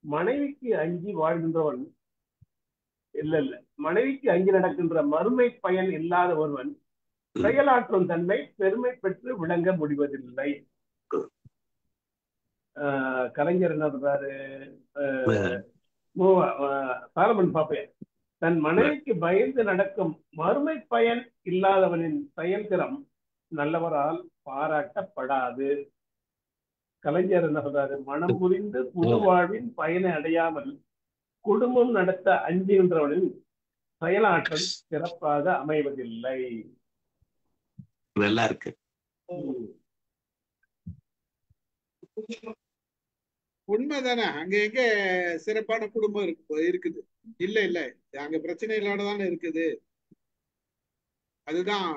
மனைவிக்கு அஞ்சி வாழ்கின்றவன் இல்ல மனைவிக்கு அஞ்சி நடக்கின்ற மறுமை பயன் இல்லாத ஒருவன் செயலாற்றும் தன்மை பெருமை பெற்று விளங்க முடிவதில்லை. கலைஞர் என்ன சொல்றாரு? சாலமன் பாப்பையர், தன் மனைவிக்கு பயந்து நடக்கும் மறுமை பயன் இல்லாதவனின் செயல்திறம் நல்லவரால் பாராட்டப்படாது. கலைஞர் என்ன சொல்றாரு? மனம் புரிந்து புது வாழ்வின் பயனை அடையாமல் குடும்பம் நடத்த அஞ்சுகின்றவனின் செயலாற்றல் சிறப்பாக அமைவதில்லை. நல்லா இருக்கு. உண்மைதானே? அங்க எங்க சிறப்பான குடும்பம் இருக்குது? இல்ல அங்க பிரச்சனை இல்லாததானே இருக்குது. அதுதான்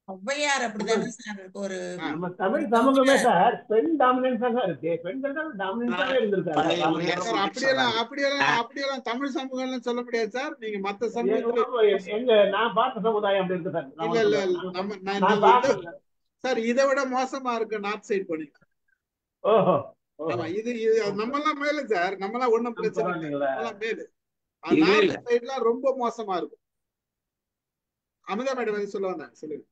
ஔவையார் அப்படிதானே சார் இருக்கு. ஒரு நம்ம தமிழ் சமூகமே சார் பெண் டாமினன்ஸா தான் இருக்கு. பெண்கள் தான் டாமினன்ஸாவே இருந்திருக்காங்க. அப்படியெல்லாம் தமிழ் சமூகம் சொல்ல முடியாது சார். நீங்க மத்த சமூகத்துல எங்க நான் பார்த்த சமுதாயம் அப்படி இருக்கு சார். இல்ல சார், இதை விட மோசமா இருக்கு நார்த் சைட் பண்ணி. ஓஹோ, இது நம்மலாம் மேல சார். நம்மலாம் ஒண்ணும் பிரச்சனை இல்லை, மேலு. நார்த் சைட்லாம் ரொம்ப மோசமா இருக்கும். அமுதா மேடம் சொல்ல வந்தேன், சொல்லுங்க.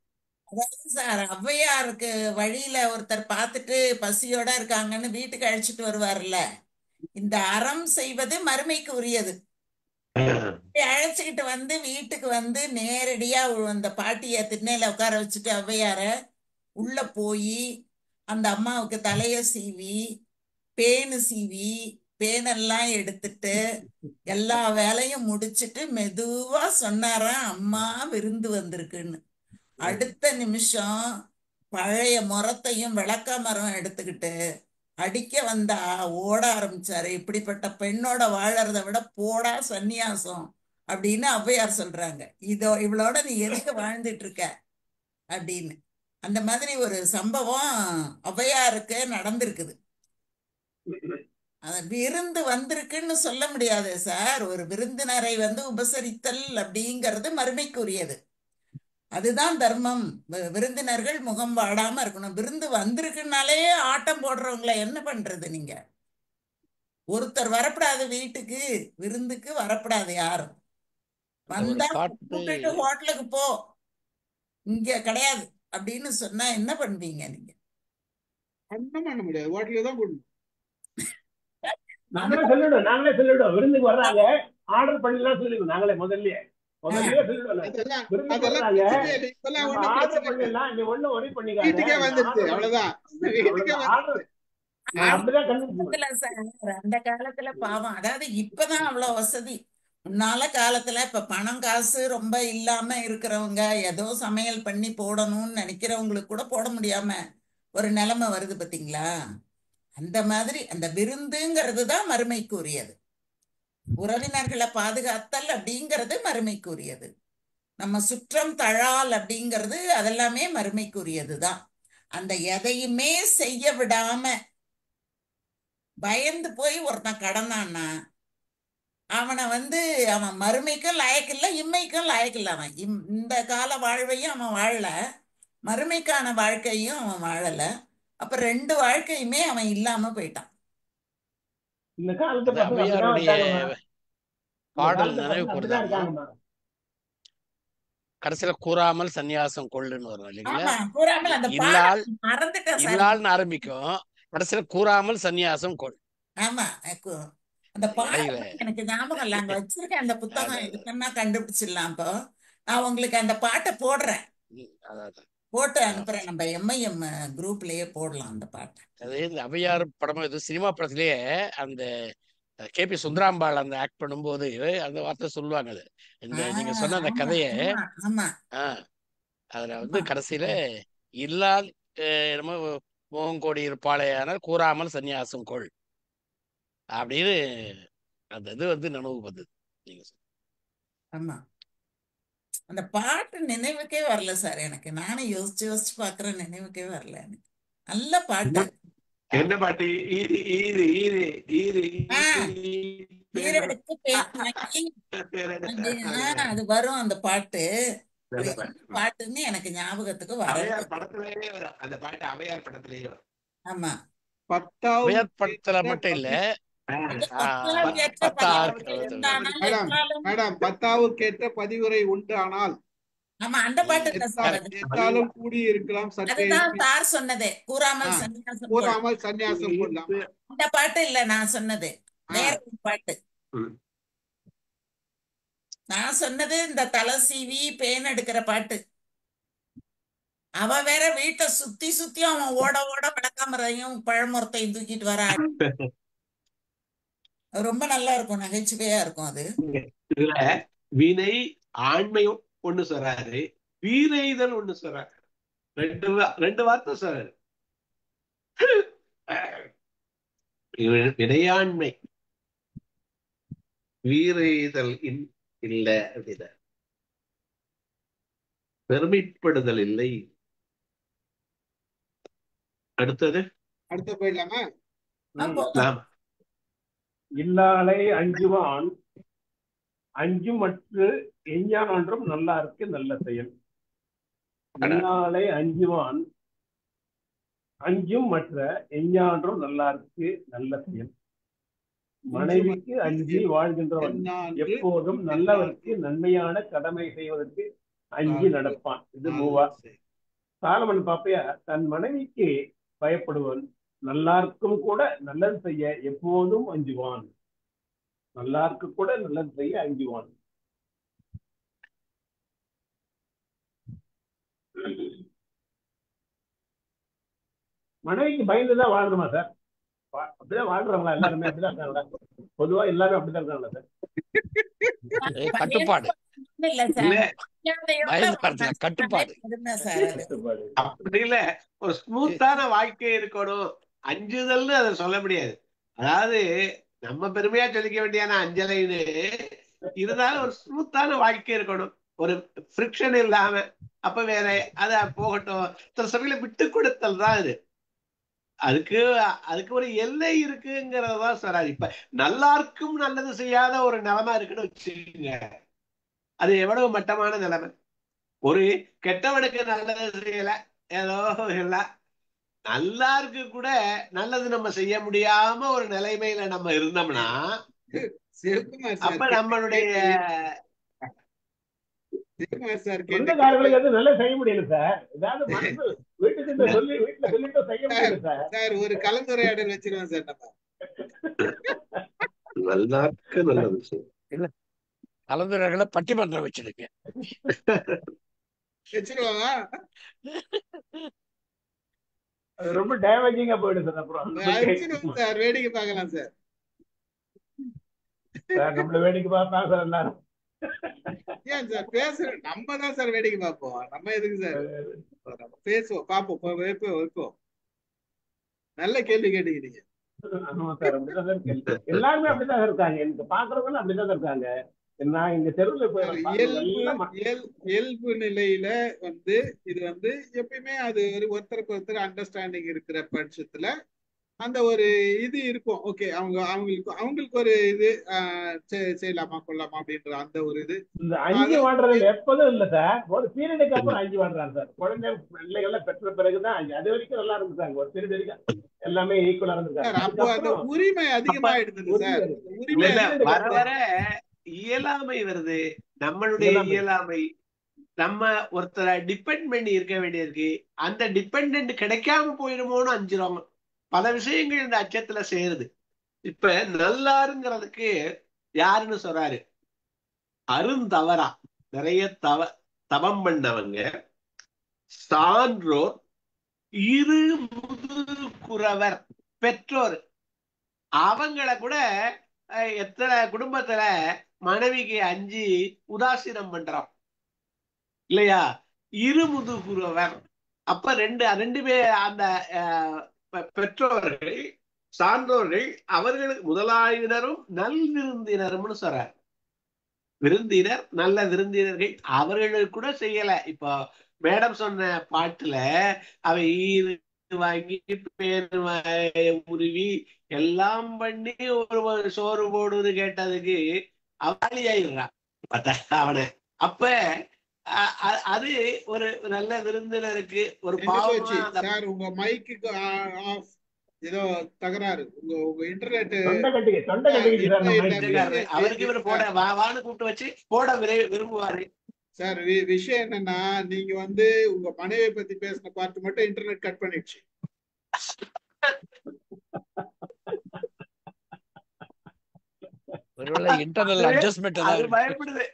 அதாவது சார், ஔவையாருக்கு வழியில ஒருத்தர் பார்த்துட்டு பசியோட இருக்காங்கன்னு வீட்டுக்கு அழைச்சிட்டு வருவார்ல, இந்த அறம் செய்வது மறுமைக்கு உரியது. அழைச்சுக்கிட்டு வந்து வீட்டுக்கு வந்து நேரடியா அந்த பாட்டிய திண்ணையில உட்கார வச்சுட்டு ஔவையார உள்ள போய் அந்த அம்மாவுக்கு தலைய சீவி பேனெல்லாம் எடுத்துட்டு எல்லா வேலையும் முடிச்சிட்டு மெதுவா சொன்னாராம், அம்மா விருந்து வந்திருக்குன்னு. அடுத்த நிமிஷம் பழைய முறத்தையும் விளக்க மரம் எடுத்துக்கிட்டு அடிக்க வந்தா ஓட ஆரம்பிச்சாரு. இப்படிப்பட்ட பெண்ணோட வாழறத விட போடா சந்நியாசம் அப்படின்னு ஔவையார் சொல்றாங்க. இவளோட நீ எதுக்கு வாழ்ந்துட்டு இருக்க அப்படின்னு. அந்த மாதிரி ஒரு சம்பவம் ஔவையாருக்கு நடந்திருக்குது. விருந்து வந்திருக்குன்னு சொல்ல முடியாது சார். ஒரு விருந்தினரை உபசரித்தல் அப்படிங்கிறது மறுமைக்குரியது. அதுதான் தர்மம். விருந்தினர்கள் முகம் வாடாம இருக்கணும். விருந்து வந்திருக்குனாலே ஆட்டம் போடுறவங்கள என்ன பண்றது? நீங்க ஒருத்தர் வரப்படாது, வீட்டுக்கு விருந்துக்கு வரப்படாது யாரும். வந்தா கூப்பிட்டு ஹோட்டலுக்கு போ, இங்க கிடையாது அப்படின்னு சொன்னா என்ன பண்ணுவீங்க நீங்க? ஒண்ணும் பண்ண முடியாது, ஹோட்டலுக்கு தான் கூடணும். நாங்களே சொல்லிவிடுவோம் விருந்துக்கு வர்றாங்க, ஆர்டர் பண்ணிலாம் சொல்லிடுவோம் நாங்களே முதல்ல. முதல்லயே சொல்லிடுவேன். அதெல்லாம் விருந்து அதெல்லாம் போடுறாங்க, பிரச்சனையே இல்லை. இப்பெல்லாம் நம்ம ஒண்ணும் ஆர்டர் பிரச்சனை இல்லை. பண்ணிடலாம், நீ ஒண்ணும் ஒரே பண்ணிக்காத, வீட்டுக்கே நீ வந்துருச்சு, ஆர்டர் பண்ணி அவ்வளவுதான். வீட்டுக்கே அவ்வளவுதான். ஆர்டர் வந்துருச்சு. நான் அப்படிதான் கன்வின்ஸ் காலத்துல சார், அந்த காலத்துல பாவம், அதாவது இப்பதான் அவ்வளவு வசதி. முன்னால காலத்துல இப்ப பணம் காசு ரொம்ப இல்லாம இருக்கிறவங்க ஏதோ சமையல் பண்ணி போடணும்னு நினைக்கிறவங்களுக்கு கூட போட முடியாம ஒரு நிலைமை வருது பாத்தீங்களா? அந்த மாதிரி அந்த விருந்துங்கிறது தான் மறுமைக்குரியது. உறவினர்களை பாதுகாத்தல் அப்படிங்கிறது மறுமைக்குரியது. நம்ம சுற்றம் தழால் அப்படிங்கிறது அதெல்லாமே மறுமைக்குரியது தான். அந்த எதையுமே செய்ய விடாம பயந்து போய் ஒருத்தன் கடந்தான்னா அவனை அவன் மறுமைக்கும் லாயக்கில்லை, இம்மைக்கும் லாயக்கில்லை. அவன் இந்த கால வாழ்வையும் அவன் வாழல, மறுமைக்கான வாழ்க்கையும் அவன் வாழல. அப்ப ரெண்டு வாழ்க்கையுமே அவன் இல்லாம போயிட்டான். இந்த காலத்து அது பசங்க அப்படிதான் ஔவையாருடைய இருக்காங்கம்மா. இந்த பாடல் காலத்து நினைவு பசங்க அப்படிதான் கூறுதாம்மா. இருக்காங்கம்மா. கடைசியில கூறாமல் சன்னியாசம் கொள்ளுன்னு வரும் இல்லைங்களா? ஆமா, கூறாமல் அந்த இல்லால் பாடம் மறந்துட்டேன் சார். இல்லால்னு ஆரம்பிக்கும், கடைசியில கூறாமல் சன்னியாசம் கொள். ஆமா, அந்த இடையில பாடம் எனக்கு ஞாபகம் இல்ல, அங்க வச்சிருக்கேன் அந்த புத்தகம், அதான் இருக்குன்னா கண்டுபிடிச்சிடலாம். இப்போ நான் உங்களுக்கு அந்த பாட்டை போடுறேன், அதான் போட்டு அனுப்புறேன். நம்ம எம்ஐஎம் குரூப்லயே போடலாம் அந்த பாட்டை. அது இந்த ஔவையார் படமும் இது சினிமா படத்திலேயே அந்த கேபி சுந்தராம்பாள் அந்த ஆக்ட் பண்ணும்போது அந்த வார்த்தை சொல்லுவாங்க. அது இந்த நீங்க சொன்ன அந்த ஆமா கதையை ஆமா ஆமா அதுல ஆமா. கடைசியில இல்லால் என்னமோ மோகங்கோடி இருப்பாளே ஆனால் கூறாமல் சன்னியாசம் கொள் அப்படின்னு அந்த இது நினைவு வந்தது நீங்க ஆமா, அந்த பாட்டு நினைவுக்கே வரல சார் எனக்கு. நானும் யோசிச்சு யோசிச்சு பாக்குறேன், நினைவுக்கே வரல எனக்கு. நல்ல பாட்டு. என்ன பாட்டு? ஈரி ஈரி ஈரி ஈரி ஈரடுக்கு பேச்சாக்கி அது வரும் அந்த பாட்டு. பாட்டுன்னு எனக்கு ஞாபகத்துக்கு வர அவையார் படத்திலேயே வரும் அந்த பாட்டு. அவையார் படத்திலேயே வரும். ஆமா, ஔவையார் படத்துல மட்டும் இல்ல, மேடம் 10,000 பதிவுரை உண்டானால் ஆமா, அந்த பாட்டு இல்ல சார், எத்தாலும் கூடி இருக்கலாம், அதுதான் சார் சொன்னதே, கூறாமல் சன்னியாசம் கொள். கூறாமல் சன்னியாசம் கொள்ளலாம். அந்த பாட்டு இல்ல நான் சொன்னது, வேற ஒரு பாட்டு. நான் சொன்னது இந்த தலை சீவி பேன் எடுக்கிற பாட்டு. அவ வேற வீட்டை சுத்தி சுத்தி அவன் ஓட ஓட விளக்காமறையும் பழமுறத்தையும் தூக்கிட்டு வர. ரொம்ப நல்லா இருக்கும், நகைச்சுவையா இருக்கும் அது. இதுல வினை ஆண்மையும் ஒண்ணு சொல்றாரு, வீரைதல் ஒண்ணு சொல்றாரு. ரெண்டு வார்த்தை சொல்றாரு. வினையாண்மை வீரைதல் இல்ல அப்படின்னா பெருமைப்படுதல் இல்லை. அடுத்தது அடுத்த போயிடலாமா? இல்லாலை அஞ்சுவான் அஞ்சுமற்று எஞ்ஞான்றும் நல்லா இருக்கு நல்ல செயல். இல்லாலை அஞ்சுவான் அஞ்சும் மற்ற எஞ்ஞான்றும் நல்லா இருக்கு நல்ல செயல். மனைவிக்கு அஞ்சி வாழ்கின்றவன் எப்போதும் நல்லவருக்கு நன்மையான கடமை செய்வதற்கு அஞ்சி நடப்பான். இது மூவா. சாலமன் பாப்பையா தன் மனைவிக்கு பயப்படுவன் நல்லாருக்கும் கூட நல்லது செய்ய எப்போதும் அஞ்சுவான். நல்லாருக்கு கூட நல்லது செய்ய அஞ்சுவான். மனைவிக்கு பயந்துதான் வாழ்றோமா சார்? அப்படிதான் வாழ்றாங்களா? எல்லாருமே அப்படிதான் இருக்காங்களா? பொதுவா எல்லாரும் அப்படிதான் இருக்காங்களா சார்? கட்டுப்பாடு கட்டுப்பாடு அப்படி இல்ல. ஒரு ஸ்மூத்தான வாழ்க்கை இருக்கணும். அஞ்சுதல்னு அதை சொல்ல முடியாது. அதாவது நம்ம பெருமையா சொல்லிக்க வேண்டியான அஞ்சலைன்னு இருந்தாலும் ஒரு ஸ்மூத்தான வாழ்க்கை இருக்கணும், ஒரு ஃப்ரிக்ஷன் இல்லாம. அப்ப வேற அத போகட்டும். சில சமயம் விட்டு கொடுத்தல் தான் இது. அதுக்கு ஒரு எல்லை இருக்குங்கிறதான் சொல்றாரு. இப்ப நல்லாருக்கும் நல்லது செய்யாத ஒரு நிலைமை இருக்குன்னு வச்சுக்கோங்க, அது எவ்வளவு மட்டமான நிலைமை. ஒரு கெட்டவனுக்கு நல்லது செய்யல ஏதோ இல்ல, நல்லா இருக்கு கூட நல்லது நம்ம செய்ய முடியாம ஒரு நிலைமையில நம்ம இருந்தோம்னா அப்ப நம்மளுடைய சொந்தக்காரர்களுக்கு வந்து நல்லா செய்ய முடியல சார். ஏதாவது மனசு வீட்டுக்கு சொல்லி வீட்டுல சொல்லிட்டு செய்ய முடியல சார். ஒரு கலந்துரையாடல் வச்சிருவோம் சார். நம்ம நல்லாருக்கு நல்லது கலந்துரைகளை பட்டிமன்றம் வச்சிருக்க. வச்சிருவாங்க. அது ரொம்ப டேமேஜிங்கா போயிடும் சார். அப்புறம் வச்சிருவோம் சார், வேடிக்கை பார்க்கலாம் சார். சார் நம்மள வேடிக்கை பார்ப்பாங்க சார் எல்லாரும். ஏன் சார் பேசுறோம், நம்ம தான் சார் வேடிக்கை பார்ப்போம். நம்ம எதுக்கு சார் நம்ம பேசுவோம், பார்ப்போம், வைப்போம். நல்ல கேள்வி கேட்டீங்க. ஆமா சார், அப்படிதான் சார் கேள்வி. எல்லாருமே அப்படிதான் இருக்காங்க. எனக்கு பாக்குறவங்க அப்படிதான் இருக்காங்க. நான் இங்க தெருவுல இயல்பு நிலையில வந்து இது வந்து எப்பயுமே அது ஒரு ஒருத்தருக்கு ஒருத்தர் அண்டர்ஸ்டாண்டிங் இருக்கிற பட்சத்துல அந்த ஒரு இது இருக்கும். ஓகே, அவங்களுக்கு ஒரு இது செய்யலாமா கொள்ளலாமா அப்படின்ற அந்த ஒரு இது. இந்த 5 வாழ்றது எப்போதும் இல்ல சார். ஒரு பீரியடுக்கு அப்புறம் 5 வாழ்றாங்க சார். குழந்தை பிள்ளைகள்லாம் பெற்ற பிறகுதான் 5. அது வரைக்கும் நல்லா இருந்துட்டாங்க. ஒரு பீரியட் வரைக்கும் எல்லாமே ஈக்குவலா இருந்திருக்காங்க. அப்போ அந்த உரிமை அதிகமாயிடுது சார். உரிமை வர வர இயலாமை வருது. நம்மளுடைய இயலாமை, நம்ம ஒருத்தரை டிபெண்ட் பண்ணி இருக்க வேண்டியிருக்கு. அந்த டிபெண்ட் கிடைக்காம போயிடுமோன்னு அஞ்சுறோம். பல விஷயங்கள் இந்த அச்சத்துல சேருது. இப்ப நல்லாருங்கிறதுக்கு யாருன்னு சொல்றாரு? அருந்தவரா, நிறைய தவம் பண்ணவங்க, சான்றோர், இரு முதுகுறவர், பெற்றோர். அவங்கள கூட எத்தனை குடும்பத்துல மனைவிக்கு அஞ்சு உதாசீனம் பண்றோம் இல்லையா? இருமுதுகுறவர். அப்ப ரெண்டு பேர் அந்த பெற்றோர்கள், சான்றோர்கள், அவர்களுக்கு முதலாயினரும் நல் விருந்தினரும் சொல்றார். விருந்தினர், நல்ல விருந்தினர்கள், அவர்களுக்கு கூட செய்யல. இப்போ மேடம் சொன்ன பாட்டுல அவை ஈரு வாங்கி பேரு உருவி எல்லாம் பண்ணி ஒரு சோறு போடுன்னு கேட்டதுக்கு அவாளி ஆயிடுறான் அவனை. அப்ப அது ஒரு நல்ல விருந்தினருக்கு ஒரு பாவம். உங்க மைக்கு ஏதோ தகராறு, உங்க இன்டர்நெட் அவருக்கு இவர் போட வான்னு கூப்பிட்டு வச்சு போட விரும்புவாரு சார். விஷயம் என்னன்னா, நீங்க வந்து உங்க மனைவியை பத்தி பேசின பார்த்து மட்டும் இன்டர்நெட் கட் பண்ணிடுச்சு. இன்டர்னல் அட்ஜஸ்ட்மென்ட் அது பயப்படுது.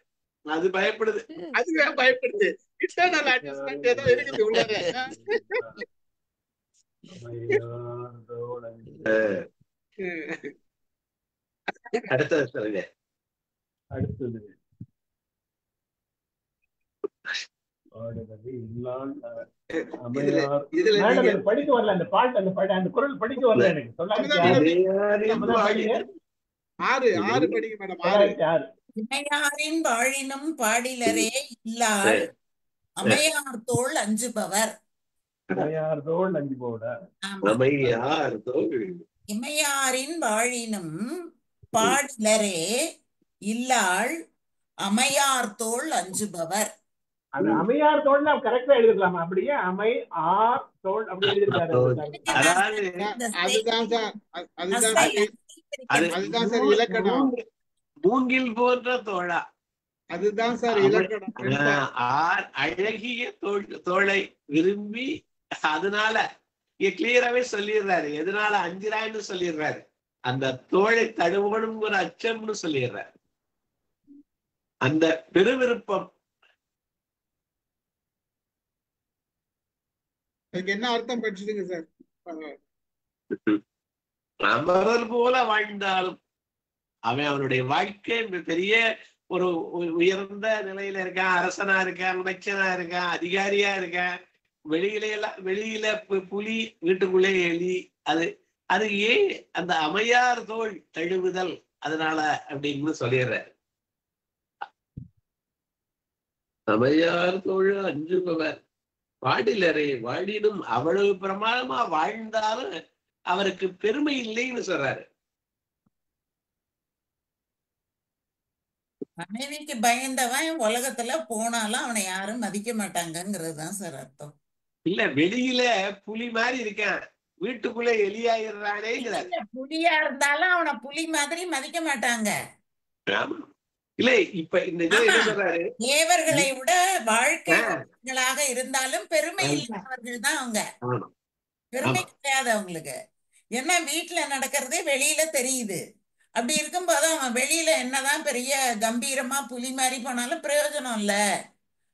அதுவே பயப்படுது. இன்டர்னல் அட்ஜஸ்ட்மென்ட் ஏதோ இருக்குது உள்ளார. அடுத்தது சொல்லுங்க. அடுத்தது படிக்க வரல அந்த பாட்டு, அந்த குரல் படிக்க வரல எனக்கு. ஆறு படிங்க மேடம். இமையாரின் வாழினும் பாடிலரே இல்லாள் அமையார் தோள் அஞ்சுபவர். இமையாரின் வாழினும் பாடிலரே இல்லாள் அமையார் தோள் அஞ்சுபவர். அந்த அமையார் தோல் கரெக்டா எழுதிக்கலாமா? அப்படியே அமை ஆர் தோல் அப்படி எழுதிருக்காரு. அதுதான் சார் இலக்கணம். மூங்கில் போன்ற தோழா, அதுதான் சார் இலக்கணம். அழகிய தோளை விரும்பி, அதனால கிளியராவே சொல்லிடுறாரு. எதனால அஞ்சுறான்னு சொல்லிடுறாரு. அந்த தோளை தடுவணுங்கிற அச்சம்னு சொல்லிடுறாரு. அந்த பெருவிருப்பம். என்ன அர்த்தம் படிச்சுதுங்க சார்? அமரர் போல வாழ்ந்தாலும் அவன் அவனுடைய வாழ்க்கை பெரிய ஒரு உயர்ந்த நிலையில இருக்கான். அரசனா இருக்கான், அமைச்சனா இருக்கான், அதிகாரியா இருக்கான். வெளியில புலி, வீட்டுக்குள்ளே எலி. அது ஏன் அந்த அமையார் தோள் தழுவுதல், அதனால அப்படின்னு சொல்லிடுற. அமையார் தோள் அஞ்சுபவர் வாடிலரே வாடினும் அவ்வளவு பிரமாதமா வாழ்ந்தாலும் அவருக்கு பெருமை இல்லைன்னு சொல்றாரு. மனைவிக்கு பயந்தவன் உலகத்துல போனாலும் அவனை யாரும் மதிக்க மாட்டாங்கிறது தான் சார் அர்த்தம். இல்ல, வெளியில புலி மாதிரி இருக்கான், வீட்டுக்குள்ள எலியாயிடுறானேங்கிறார். புலியா இருந்தாலும் அவனை புலி மாதிரி மதிக்க மாட்டாங்க. இல்ல, இப்ப இந்த சொல்றாரு, தேவர்களை விட வாழ்க்கைகளாக இருந்தாலும் பெருமை இல்லாதவர்கள் தான் அவங்க. பெருமை கிடையாது அவங்களுக்கு. ஏன்னா வீட்டுல நடக்கிறதே வெளியில தெரியுது. அப்படி இருக்கும்போது அவன் வெளியில என்னதான் பெரிய கம்பீரமா புலி மாதிரி போனாலும் பிரயோஜனம் இல்ல,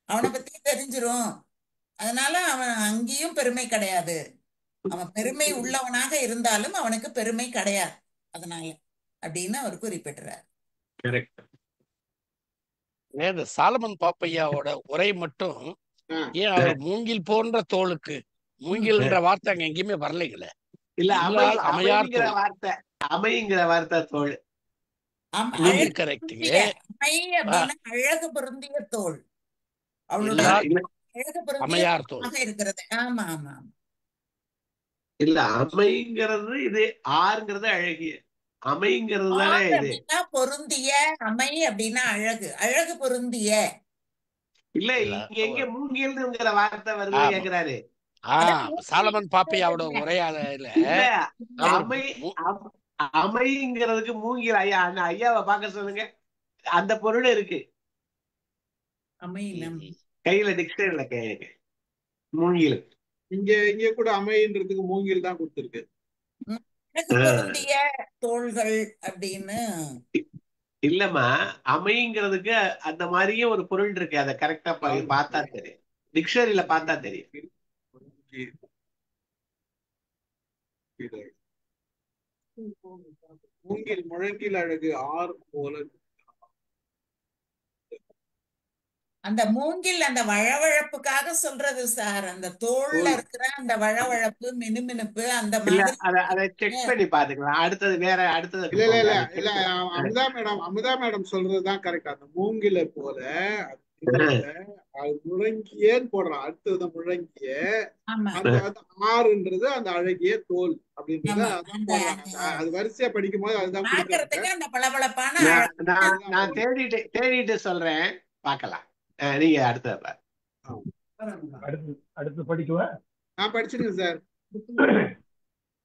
அவனை பத்தி தெரிஞ்சிரும். அதனால அவன் அங்கேயும் பெருமை கிடையாது. அவன் பெருமை உள்ளவனாக இருந்தாலும் அவனுக்கு பெருமை கிடையாது அதனால அப்படின்னு அவர் குறிப்பிட்டுறார். இந்த சாலமன் பாப்பையாவோட உரை மட்டும் ஏன் அவர் மூங்கில் போன்ற தோளுக்கு, மூங்கில்ன்ற வார்த்தை அங்க எங்கேயுமே வரலைங்களே. இல்ல இல்லால் அமையார் அமைங்கிற தோள். வார்த்தை, அமைங்கிற வார்த்தை தோல். மூங்கில் கரெக்டுங்க. அமை அப்படின்னா அழகு பொருந்திய தோல், அவளுடைய இல்லால் அழகு பொருந்திய அமையார் தோள். தோளாக இருக்கிறது. ஆமா ஆமா. இல்ல அமைங்கிறது இது, ஆறுங்கிறது அழகிய, அமைங்கிறது தானே ஆண் இது. அப்படின்னா பொருந்திய, அமை அப்படின்னா அழகு, அழகு பொருந்திய. இல்ல இங்க எங்க மூங்கில்ங்கிற வார்த்தை வருது ஆமா. கேக்குறாரு. சாலமன் பாப்பையாவோட உரையாடல இல்ல அவர் அமை, அமைங்கிறதுக்கு மூங்கில் ஐயா, அந்த ஐயாவை பார்க்க சொல்லுங்க, அந்த பொருள் இருக்கு அமையினம் கையில டிக்ஷனரியில கேளுங்க. மூங்கில் இங்க கூட அமைன்றதுக்கு மூங்கில் தான் கொடுத்திருக்கு. அழகு பொருந்திய தோள்கள் அப்படின்னு. இல்லம்மா, அமைங்கிறதுக்கு அந்த மாதிரியே ஒரு பொருள் இருக்கு, அதை கரெக்டா பார்த்தா தெரியும், டிக்ஷனரியில பார்த்தா தெரியும். மூங்கில் முழங்கில் அழகு ஆறு போல. அந்த மூங்கில் அந்த வழவழப்புக்காக சொல்றது சார், அந்த தோல்ல இருக்கிற அந்த வழவழப்பு மினுமினுப்பு அந்த இல்ல மாதிரி. அதை செக் பண்ணி பாத்துக்கலாம். அடுத்தது வேற, அடுத்தது இல்ல அமுதா மேடம் சொல்றதுதான் கரெக்ட். அந்த மூங்கில போல அது முழங்கியேன்னு போடுறான். அடுத்தது முழங்கிய அந்த ஆறுன்றது அந்த அழகிய தோல் அப்படின்றது அதான் போடுறாங்க. அது வரிசையா படிக்கும் போது அதுதான் பார்க்கறதுக்கு அந்த பளபளப்பான. நான் தேடிட்டு சொல்றேன், பார்க்கலாம். நீங்க அடுத்த அடுத்து படிக்குவா. நான் படிச்சிருக்கேன் சார்.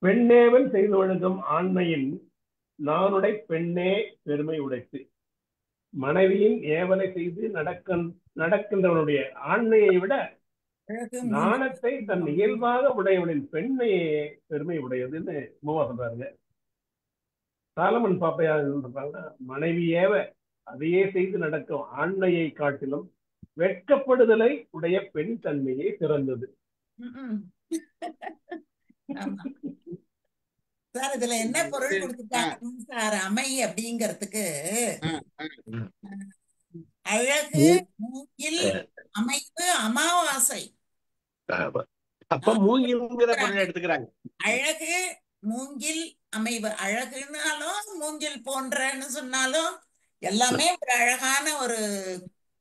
பெண்ணேவன் செய்து ஒழுகும் ஆண்மையின் நானுடை பெண்ணே பெருமை உடைத்து, மனைவியின் ஏவலை செய்து நடக்கின்றவனுடைய ஆண்மையை விட நாணத்தை தன் இயல்பாக உடையவனின் பெண்மையே பெருமை உடையதுன்னு மூவா சொல்றாருங்க. சாலமன் பாப்பையா சொல்றாங்கன்னா, மனைவி ஏவ அதையே செய்து நடக்கும் ஆண்மையை காட்டிலும் வெட்கப்படுதலை உடைய பெண் தன்மையே சிறந்தது. சார் இதுல என்ன பொருள் கொடுத்துட்டாங்க சார்? அமை அப்படிங்கிறதுக்கு அழகு, மூங்கில், அமைப்பு, அமாவாசை. அப்ப மூங்கில்ங்கிற பொருள் எடுத்துக்கிறாங்க. அழகு, மூங்கில், அமைவு. அழகுனாலும் மூங்கில் போன்றன்னு சொன்னாலும் எல்லாமே ஒரு அழகான ஒரு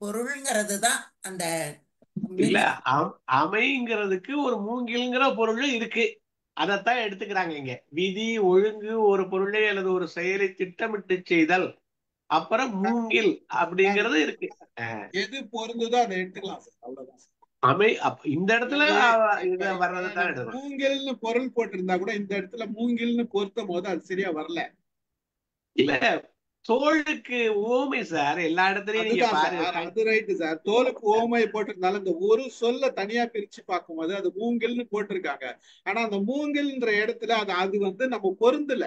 பொருள்ங்கிறது தான். அந்த இல்ல அமைங்கிறதுக்கு ஒரு மூங்கில்ங்கிற பொருள் இருக்கு, அதத்தான் எடுத்துக்கிறாங்க இங்க. விதி ஒழுங்கு ஒரு பொருளை அல்லது ஒரு செயலை திட்டமிட்டு செய்தல், அப்புறம் மூங்கில் அப்படிங்கிறது இருக்கு. எது பொருந்ததோ அதை எடுத்துக்கலாம் சார், அவ்வளவுதான். அமை இந்த இடத்துல வர்றதுதான் எடுக்கணும். மூங்கில்னு பொருள் போட்டிருந்தா கூட இந்த இடத்துல மூங்கில்னு பொருத்தும் போது அது சரியா வரல. இல்ல தோளுக்கு ஓமை சார், எல்லா இடத்துலயும் நீங்க பாருங்க. அது ரைட்டு சார், தோலுக்கு ஓமை போட்டிருந்தாலும் இந்த ஒரு சொல்ல தனியா பிரிச்சு பார்க்கும்போது அது மூங்கில்னு போட்டிருக்காங்க. ஆனா அந்த மூங்கில்ன்ற இடத்துல அது நம்ம பொருந்தல.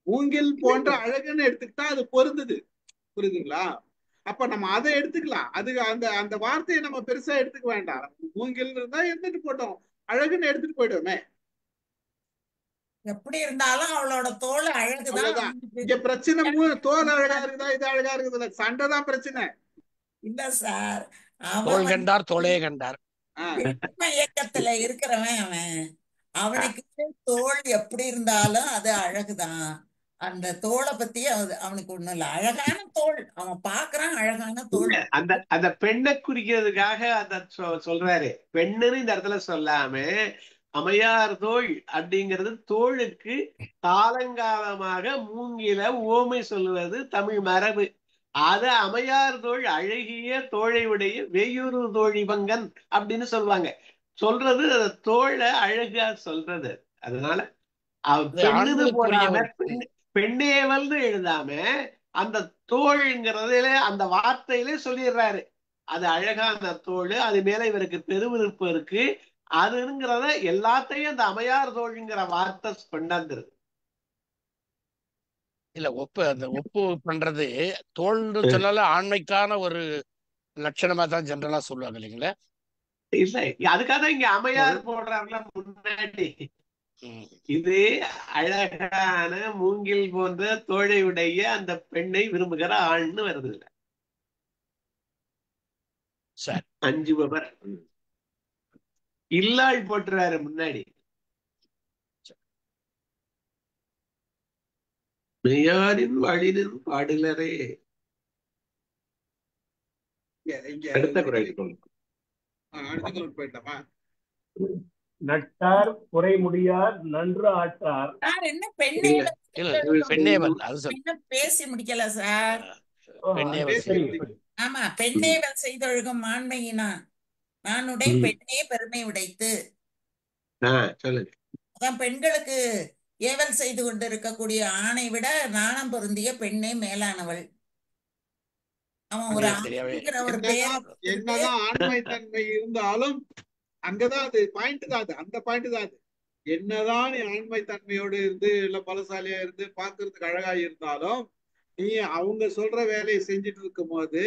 மூங்கில் போன்ற அழகுன்னு எடுத்துக்கிட்டா அது பொருந்துது, புரியுதுங்களா? அப்ப நம்ம அதை எடுத்துக்கலாம். அது அந்த வார்த்தையை நம்ம பெருசா எடுத்துக்க வேண்டாம். மூங்கில் இருந்தா எடுத்துட்டு போட்டோம், அழகுன்னு எடுத்துட்டு போயிடுவோமே. எப்படி இருந்தாலும் அவளோட தோல் அழகுதான். இங்க பிரச்சனை தோல் அழகா இருக்குதா இது அழகா இருக்குதுல்ல, சண்டைதான் பிரச்சனை. இல்ல சார், தோல் கண்டார் தோளே கண்டார். இயக்கத்துல இருக்கிறவன் அவனுக்கு தோல் எப்படி இருந்தாலும் அது அழகுதான். அந்த தோலை பத்தி அவனுக்கு ஒண்ணும் இல்ல, அழகான தோல் அவன் பாக்குறான், அழகான தோல். அந்த பெண்ணை குறிக்கிறதுக்காக அந்த சொல்றாரு. பெண்ணுன்னு இந்த இடத்துல சொல்லாம அமையார் தோள் அப்படிங்கிறது தோளுக்கு காலங்காலமாக மூங்கில ஓமை சொல்லுவது தமிழ் மரபு. அத அமையார் தோள் அழகிய தோழை உடைய வெய்யூரு தோழிபங்கன் அப்படின்னு சொல்லுவாங்க. சொல்றது தோளை அழகா சொல்றது. அதனால பெண்ணுன்னு போடாம பெண்ணேவல்னு எழுதாம அந்த தோள்ங்கிறதுல அந்த வார்த்தையிலே சொல்லிடுறாரு. அது அழகான தோள், அது மேல இவருக்கு பெருவிருப்பு இருக்கு, அதுங்கிறத எல்லாத்தையும் அந்த அமையார் தோழிங்கிற வார்த்தை கொண்டாந்துருது. இல்ல அந்த ஒப்பு பண்றது தோல்னு சொன்னால ஆண்மைக்கான ஒரு லட்சணமா தான் ஜெனரலா சொல்லுவாங்க இல்லைங்களா? இல்ல அதுக்காக இங்க அம்மையார் போடுறாருல முன்னாடி. இது அழகான மூங்கில் போன்ற தோழையுடைய அந்த பெண்ணை விரும்புகிற ஆண்னு வருது இல்ல. 5 பவர் இல்லாள் போட்டுறாரு முன்னாடி. மெய்யாரின் வழினின் பாடலரே. அடுத்த குரல் போயிட்டோமா? நட்டார் குறை முடியார் நன்று ஆற்றார். என்ன பெண்ணேவல் பேசி முடிக்கல சார். ஆமா, பெண்ணேவல் செய்தொழுகும் ஆண்மையினான் நானுடைய பெண்ணே பெருமை உடைத்து. அதான் பெண்களுக்கு ஏவல் செய்து கொண்டு இருக்கக்கூடிய ஆணை விட நாணம் பொருந்திய பெண்ணே மேலானவள். அவன் ஒரு என்னதான் ஆண்மைத்தன்மை இருந்தாலும் அங்கதான் அது பாயிண்ட் தான். அது அந்த பாயிண்ட் தான். அது என்னதான் நீ ஆண்மைத்தன்மையோடு இருந்து இல்ல பலசாலியா இருந்து பாக்குறதுக்கு அழகா இருந்தாலும் நீ அவங்க சொல்ற வேலையை செஞ்சுட்டு இருக்கும் போது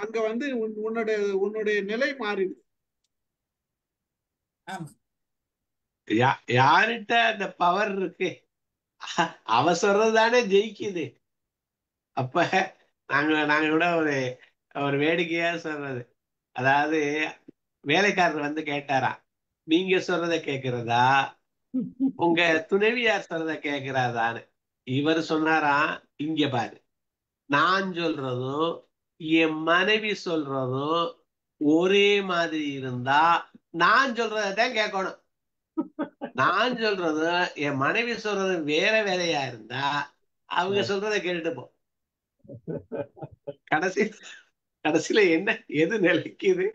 அங்க வந்து உன்னுடைய நிலை மாறிடுது. யார்கிட்ட அந்த பவர் இருக்கு அவ சொல்றதுதானே ஜெயிக்குது. அப்ப நாங்க கூட ஒரு வேடிக்கையா சொல்றது, அதாவது வேலைக்காரர் வந்து கேட்டாரா, நீங்க சொல்றத கேக்குறதா உங்க துணைவியார் சொல்றத கேக்குறாதான்னு. இவர் சொன்னாராம், இங்க பாரு, நான் சொல்றதும் என் மனைவி சொல்றதும் ஒரே மாதிரி இருந்தா நான் சொல்றதான் கேட்கணும். நான் சொல்றதும் என் மனைவி சொல்றதும் வேற வேலையா இருந்தா அவங்க சொல்றத கேட்டுட்டு போ. கடைசியில என்ன எது நிலைக்குது?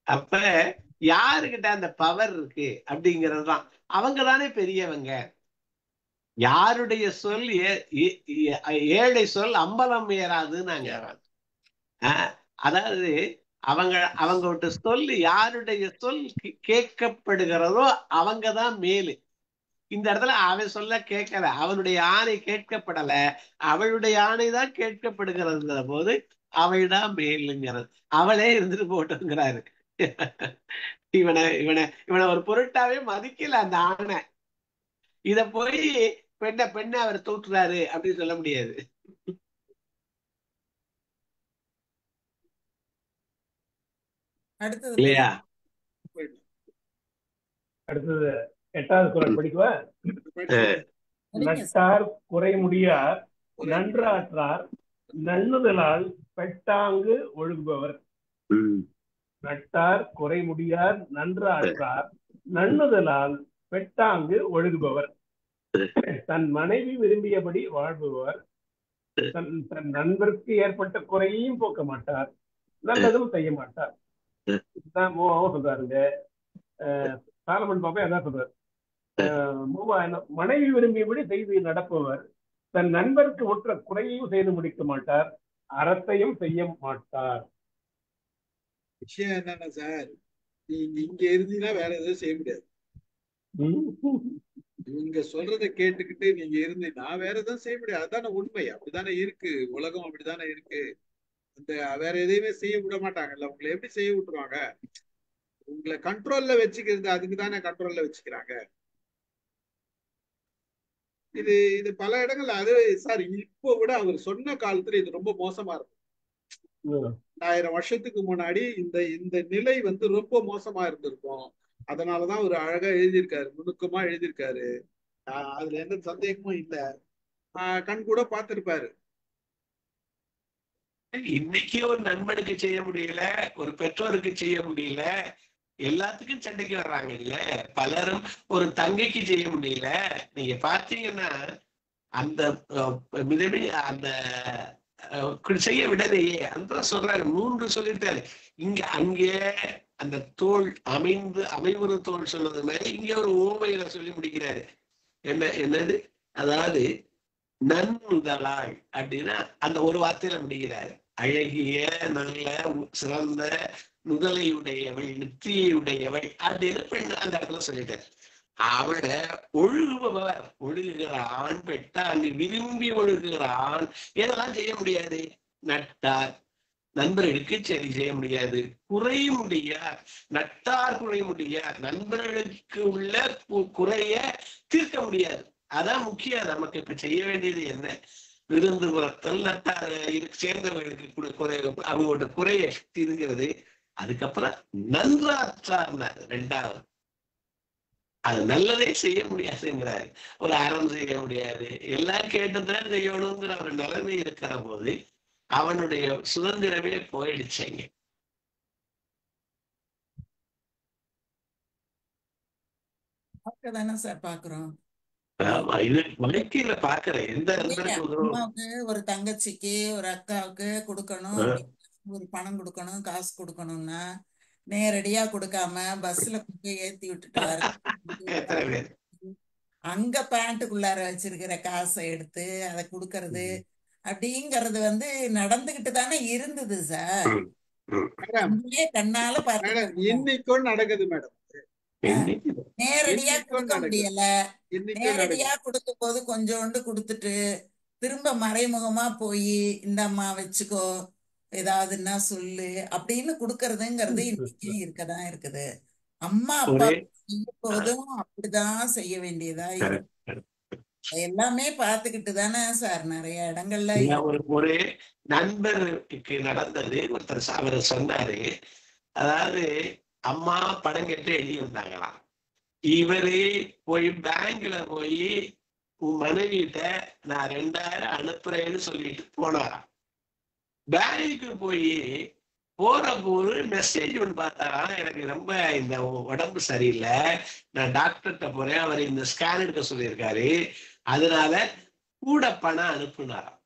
அப்ப யாருக்கிட்ட அந்த பவர் இருக்கு அப்படிங்கறதுதான். அவங்கதானே பெரியவங்க. யாருடைய சொல் ஏழை சொல் அம்பலம் ஏறாதுன்னாங்க. அதாவது அவங்கள்ட்ட சொல்லு யாருடைய சொல் கேட்கப்படுகிறதோ அவங்கதான் மேலு. இந்த இடத்துல அவன் சொல்ல கேட்கல, அவனுடைய ஆணை கேட்கப்படல, அவளுடைய ஆணை தான் கேட்கப்படுகிறதுங்கிற போது அவள்தான் மேலுங்கிறது. அவளே இருந்துட்டு போட்டுங்கிறாரு. இவனை ஒரு பொருட்டாவே மதிக்கல அந்த ஆணை. இத போய் பெண்ணை அவர் தூற்றுறாரு அப்படின்னு சொல்ல முடியாது. இல்லையா? அடுத்தது 8வது குறள் படிக்குவா. நட்டார் குறை முடியார் நன்றாற்றார் நன்னுதலால் பெட்டாங்கு ஒழுகுபவர். நட்டார் குறை முடியார் நன்றாற்றார் நன்னுதலால் பெட்டாங்கு ஒழுகுபவர். தன் மனைவி விரும்பியபடி வாழ்பவர். தன் நண்பருக்கு ஏற்பட்ட குறையையும் போக்க மாட்டார், நல்லதும் செய்ய மாட்டார். இதுதான் மூவாவும் சொல்றாருங்க. சாலமன் பாப்பா அதான் சொல்றாரு. மனைவி விரும்பியபடி செய்து நடப்பவர் தன் நண்பருக்கு ஒற்ற குறையையும் செய்து முடிக்க மாட்டார், அறத்தையும் செய்ய மாட்டார். விஷயம் என்னன்னா சார், நீங்க இங்க இருந்தீங்கன்னா வேற எதுவும் செய்ய முடியாது. இவங்க சொல்றதை கேட்டுக்கிட்டு நீங்க இருந்தீங்கன்னா வேற எதுவும் செய்ய முடியாது. அதுதானே உண்மை. அப்படித்தானே இருக்கு உலகம், அப்படித்தானே இருக்கு. அந்த வேற எதையுமே செய்ய விட மாட்டாங்கல்ல. உங்களை எப்படி செய்ய விட்டுருவாங்க? உங்களை கண்ட்ரோல்ல வச்சுக்கிறது, அதுக்கு தானே கண்ட்ரோல்ல வச்சுக்கிறாங்க. இது பல இடங்கள்ல அது சார் இப்போ விட அவர் சொன்ன காலத்துல இது ரொம்ப மோசமா இருக்கும். 1000 வருஷத்துக்கு முன்னாடி இந்த நிலை வந்து ரொம்ப மோசமா இருந்திருக்கும். அதனாலதான் ஒரு அழகா எழுதியிருக்காரு, நுணுக்கமா எழுதியிருக்காரு. அதுல எந்த சந்தேகமும் இல்ல. கண் கூட பார்த்திருப்பாரு. இன்னைக்கு ஒரு நண்பனுக்கு செய்ய முடியல, ஒரு பெற்றோருக்கு செய்ய முடியல, எல்லாத்துக்கும் சண்டைக்கு வர்றாங்க இல்ல. பலரும் ஒரு தங்கைக்கு செய்ய முடியல. நீங்க பாத்தீங்கன்னா அந்த அந்த செய்ய விடலையே அந்த சொல்றாரு. 3 சொல்லிட்டாரு. இங்க அங்கே அந்த தோல் அமைவுறு தோல் சொன்னது மாதிரி இங்க ஒரு ஓமையில சொல்லி முடிக்கிறாரு. என்னது, அதாவது நன்னுதலாள் அப்படின்னா அந்த ஒரு வார்த்தையில முடிகிறாரு. அழகிய நல்ல சிறந்த நுதலையுடையவள், நெற்றியுடையவள் அப்படின்னு பெண் அந்த இடத்துல சொல்லிட்டாரு. அவனை ஒழுகுபவர், ஒழுகுகிறான், பெட்டான், விரும்பி ஒழுகுகிறான், இதெல்லாம் செய்ய முடியாது. நட்டார் நண்பர்களுக்கு சரி செய்ய முடியாது, குறை முடியார். நட்டார் குறை முடியார், நண்பர்களுக்கு உள்ள குறைய தீர்க்க முடியாது. அதான் முக்கியம். நமக்கு இப்ப செய்ய வேண்டியது என்ன? விருந்து புறத்தல், நட்டார் சேர்ந்தவர்களுக்கு குறை, அவங்களோட குறைய தீர்க்கிறது. அதுக்கப்புறம் நன்றாற்றார் ரெண்டாவது. அது நல்லதே செய்ய முடியாதுங்கிறாரு. ஒரு அறம் செய்ய முடியாது, எல்லாம் கேட்டுதான் செய்யணுங்கிற ஒரு நிலைமை இருக்கிற போது அவனுடைய சுதந்திரமே போயிடுச்சுங்க. தானே சார் பாக்குறோம். ஆமா, இது வாழ்க்கையில பாக்குறேன். எந்த அம்மாவுக்கு, ஒரு தங்கச்சிக்கு, ஒரு அக்காவுக்கு கொடுக்கணும், ஒரு பணம் கொடுக்கணும், காசு கொடுக்கணும்னா நேரடியா கொடுக்காம பஸ்ல போய் ஏத்தி விட்டுட்டு வர, அங்க பேண்ட்டுக்குள்ளார வச்சிருக்கிற காசை எடுத்து அதை கொடுக்கறது அப்படிங்கறது வந்து நடந்துகிட்டு தானே இருந்தது சார். கண்ணால பாத்து இன்னைக்கும் நடக்குது மேடம். நேரடியா கொடுக்க முடியல. நேரடியா கொடுக்கும் போது கொஞ்சோண்டு கொடுத்துட்டு திரும்ப மறைமுகமா போய் இந்த அம்மா வச்சுக்கோ, ஏதாவதுன்னா சொல்லு அப்படின்னு கொடுக்கறதுங்கிறது இன்னைக்கு இருக்கதான் இருக்குது. அம்மா அப்பா செய்யும் போதும் அப்படிதான் செய்ய வேண்டியதா இருக்கு. எல்லாமே பாத்துக்கிட்டு தானே சார் நிறைய இடங்கள்ல. ஒரு நண்பருக்கு நடந்தது. ஒருத்தர் அவர் சொன்னாரு, அதாவது அம்மா படம் கேட்டு எழுதி வந்தாங்களாம். இவரு போய் பேங்க்ல போய் மனைவிட்ட நான் 2000 அனுப்புறேன்னு சொல்லிட்டு போனாராம். பேங்க்கு போய் போற போது மெசேஜ் ஒன்று பார்த்தாராம், எனக்கு ரொம்ப இந்த உடம்பு சரியில்லை, நான் டாக்டர்கிட்ட போறேன், அவர் இந்த ஸ்கேன் எடுக்க சொல்லியிருக்காரு, அதனால கூட பணம் அனுப்புனாராம்.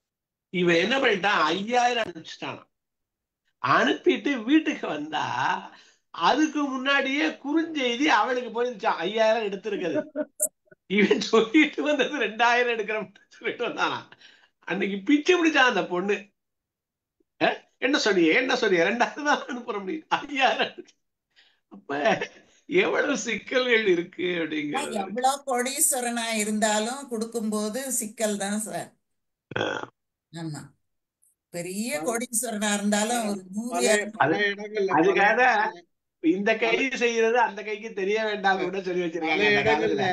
இவன் என்ன பண்ணிட்டான், 5000 அனுப்பிச்சிட்டான். அனுப்பிட்டு வீட்டுக்கு வந்தா அதுக்கு முன்னாடியே குறுஞ்செய்தி அவளுக்கு போயிருச்சான், 5000 எடுத்திருக்கிறது. இவன் சொல்லிட்டு வந்தது 2000 எடுக்கிறோம்னு சொல்லிட்டு வந்தானா. அன்னைக்கு பிச்சு பிடிச்சான் அந்த பொண்ணு. என்ன சொன்னீங்க 2000 தான் அனுப்புற முடியும், 5000. அப்ப எவ்வளவு சிக்கல்கள் இருக்கு அப்படிங்கிறது. எவ்வளவு கோடீஸ்வரனா இருந்தாலும் கொடுக்கும் போது சிக்கல் தான் சார். ஆமா, பெரிய கோடீஸ்வரனா இருந்தாலும் ஒரு 100 அதுக்காக இந்த கை செய்யறது அந்த கைக்கு தெரிய வேண்டாம் கூட சொல்லி வச்சிருக்காங்க.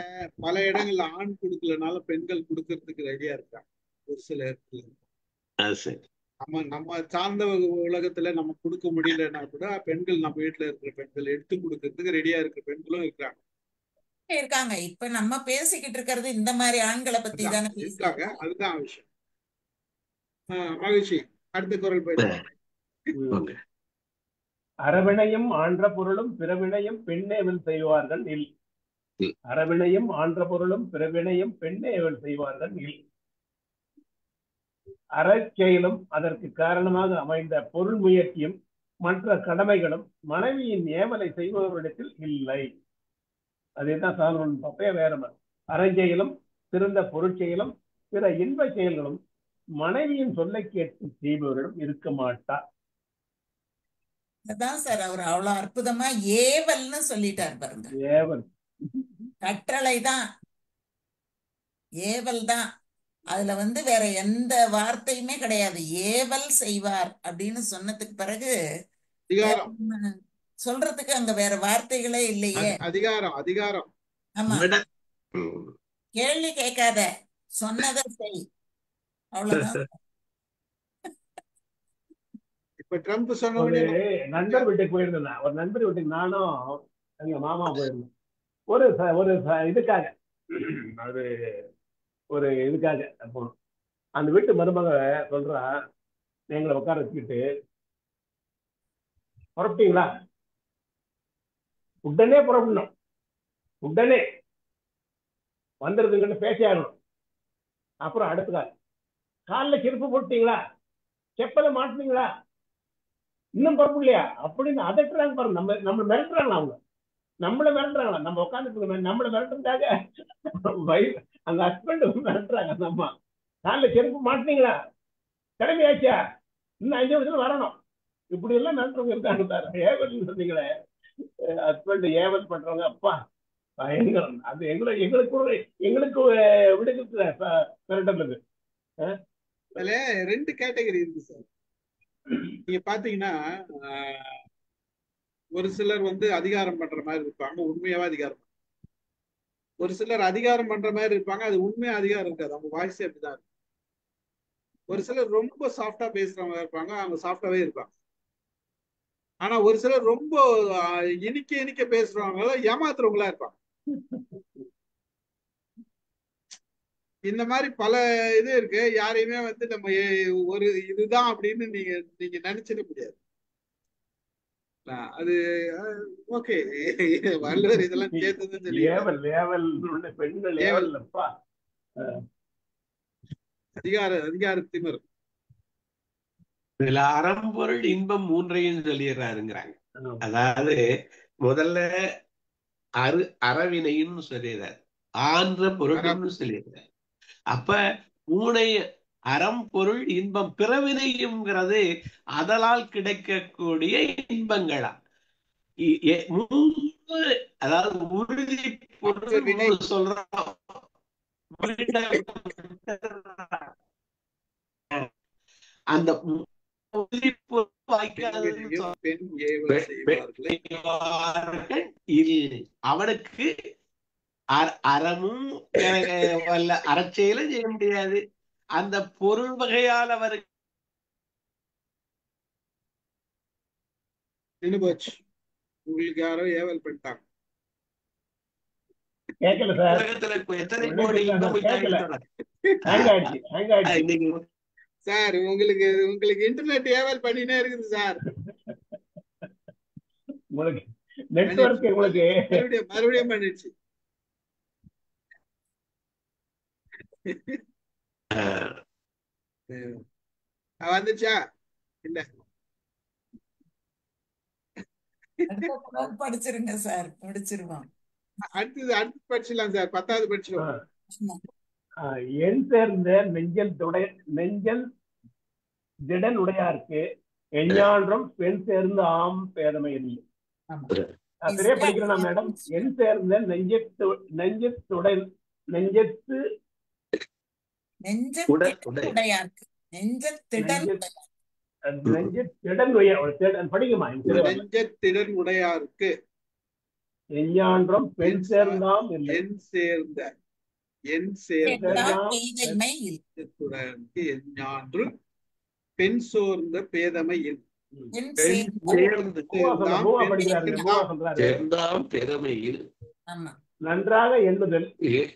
பல இடங்கள்ல ஆண் கொடுக்கலனால பெண்கள் கொடுக்கறதுக்கு ரெடியா இருக்காங்க ஒரு சில இடத்துல. நம்ம சார்ந்த உலகத்துல நம்ம கொடுக்க முடியலன்னா கூட பெண்கள், நம்ம வீட்டுல இருக்கிற பெண்கள் எடுத்து கொடுக்கறதுக்கு ரெடியா இருக்கிற பெண்களும் இருக்காங்க. இப்ப நம்ம பேசிக்கிட்டு இருக்கிறது இந்த மாதிரி ஆண்களை பத்தி தானே இருக்காங்க. அதுதான் விஷயம். மகிழ்ச்சி. அடுத்த குரல் போயிட்டு. அரவினையும் ஆன்ற பொருளும் பிறவினையும் பெண்ணேவல் செய்வார்கள் இல். அரவினையும் ஆன்ற பொருளும் பிறவினையும் பெண்ணேவல் செய்வார்கள் இல். அறச்செயலும் அதற்கு காரணமாக அமைந்த பொருள் முயற்சியும் மற்ற கடமைகளும் மனைவியின் ஏவலை செய்பவரிடத்தில் இல்லை. அதேதான் சாலமோன் பப்பைய வேறம. அறஞ்செயலும் சிறந்த பொருட்செயலும் பிற இன்ப செயல்களும் மனைவியின் சொல்லை கேட்டு செய்பவரிடம் இருக்க மாட்டார். அதான் சார் அவர் அவ்வளவு அற்புதமா ஏவல்னு சொல்லிட்டார் பாருங்க. ஏவல் கட்டளை தான், ஏவல் தான். அதுல வந்து வேற எந்த வார்த்தையுமே கிடையாது. ஏவல் செய்வார் அப்படின்னு சொன்னதுக்கு பிறகு சொல்றதுக்கு அங்க வேற வார்த்தைகளே இல்லையே. அதிகாரம் அதிகாரம். ஆமா, கேள்வி கேட்காத, சொன்னதை செய், அவ்வளவுதான். ஒரு நண்பர் வீட்டுக்கு போயிருந்தேன். ஒரு நண்பர் வீட்டுக்கு நானும் எங்க மாமா போயிருந்தேன். ஒரு இதுக்காக, அது ஒரு இதுக்காக போனோம். அந்த வீட்டு மருமக சொல்றா, எங்களை உட்கார வச்சுக்கிட்டு, புறப்பட்டீங்களா? உடனே புறப்படணும், உடனே வந்துருதுங்கிட்ட பேசி ஆகணும். அப்புறம் அடுத்த காலில் செருப்பு போட்டீங்களா, செப்பலை மாட்டினீங்களா, இன்னும் புறப்படலையா அப்படின்னு அதட்டுறாங்க பாருங்க. நம்ம மிரட்டுறாங்களா, அவங்க நம்மள மிரட்டுறாங்களா, நம்ம உட்காந்துட்டு நம்மள மிரட்டுறதுக்காக அந்த ஹஸ்பண்ட் மிரட்டுறாங்க. அந்த அம்மா காலில் செருப்பு மாட்டினீங்களா, கிளம்பியாச்சா, இன்னும் 5 நிமிஷத்துல வரணும், இப்படி எல்லாம் மிரட்டுறவங்க இருக்காங்க சார். ஏவல் சொன்னீங்களே, ஹஸ்பண்ட் ஏவல் பண்றவங்க, அப்பா பயங்கரம். அது எங்களுக்கு விடுதலை பெறட்டது. அதுல 2 கேட்டகரி இருக்கு சார். நீங்க பாத்தீங்கன்னா ஒரு சிலர் வந்து அதிகாரம் பண்ற மாதிரி இருப்பாங்க, உண்மையாவே அதிகாரம். ஒரு சிலர் அதிகாரம் பண்ற மாதிரி இருப்பாங்க, அது உண்மையா அதிகாரம் இருக்காது, அவங்க வாய்ஸே அப்படிதான் இருக்கும். ஒரு சிலர் ரொம்ப சாஃப்டா பேசுறவங்க இருப்பாங்க, அவங்க சாஃப்டாவே இருப்பாங்க. ஆனா ஒரு சிலர் ரொம்ப இனிக்க பேசுறவங்க ஏமாத்துறவங்களா இருப்பாங்க. இந்த மாதிரி பல இது இருக்கு. யாரையுமே வந்து நம்ம ஒரு இதுதான் அப்படின்னு நீங்க நினைச்சிட முடியாது. அது ஓகே, வள்ளுவர் இதெல்லாம் சேர்த்துதான் சொல்லி பெண்கள் அதிகார திமிர். இதுல அறம்பொருள் இன்பம் 3ஐயும் சொல்லிடுறாருங்கிறாங்க. அதாவது முதல்ல அறவினைன்னு சொல்லிடுறாரு, ஆன்ற பொருள்னு சொல்லிடுறாரு. அப்ப 3 அறம் பொருள் இன்பம் பிறவினையும்ங்கிறது அதனால் கிடைக்கக்கூடிய இன்பங்களா. 3 அதாவது உறுதி பொருள் சொல்றோம். அந்த அவனுக்கு அறமும் அறச்செயலும் செய்ய முடியாது. அந்த பொருள் வகையால் அவருக்கு போச்சு. உங்களுக்கு யாரோ ஏவல் பண்ணிட்டாங்க. எத்தனை கோடி சார் உங்களுக்கு இன்டர்நெட் ஏவல் பண்ணினே இருக்குது சார். மறுபடியும் பண்ணிடுச்சு. வந்துச்சா இல்ல? படிச்சிருங்க சார், முடிச்சிருவோம். அடுத்து படிச்சிடலாம் சார். 10வது படிச்சிருவோம். என் சேர்ந்த நெஞ்சல் திடன் உடையாருக்கு எஞ்ஞான்றும் பெண் சேர்ந்து ஆம் பேதமை இல்லை. சரியா படிக்கிறேன் மேடம்? என் சேர்ந்த நெஞ்சத்து நெஞ்சத்திடன் உடையாருக்கு எஞ்ஞான்றும் பெண் சேர்ந்தாம் என் சேர்ந்த எஞ்ஞான்றும் பெண் சோர்ந்த பேதமை நன்றாக எண்ணுதல்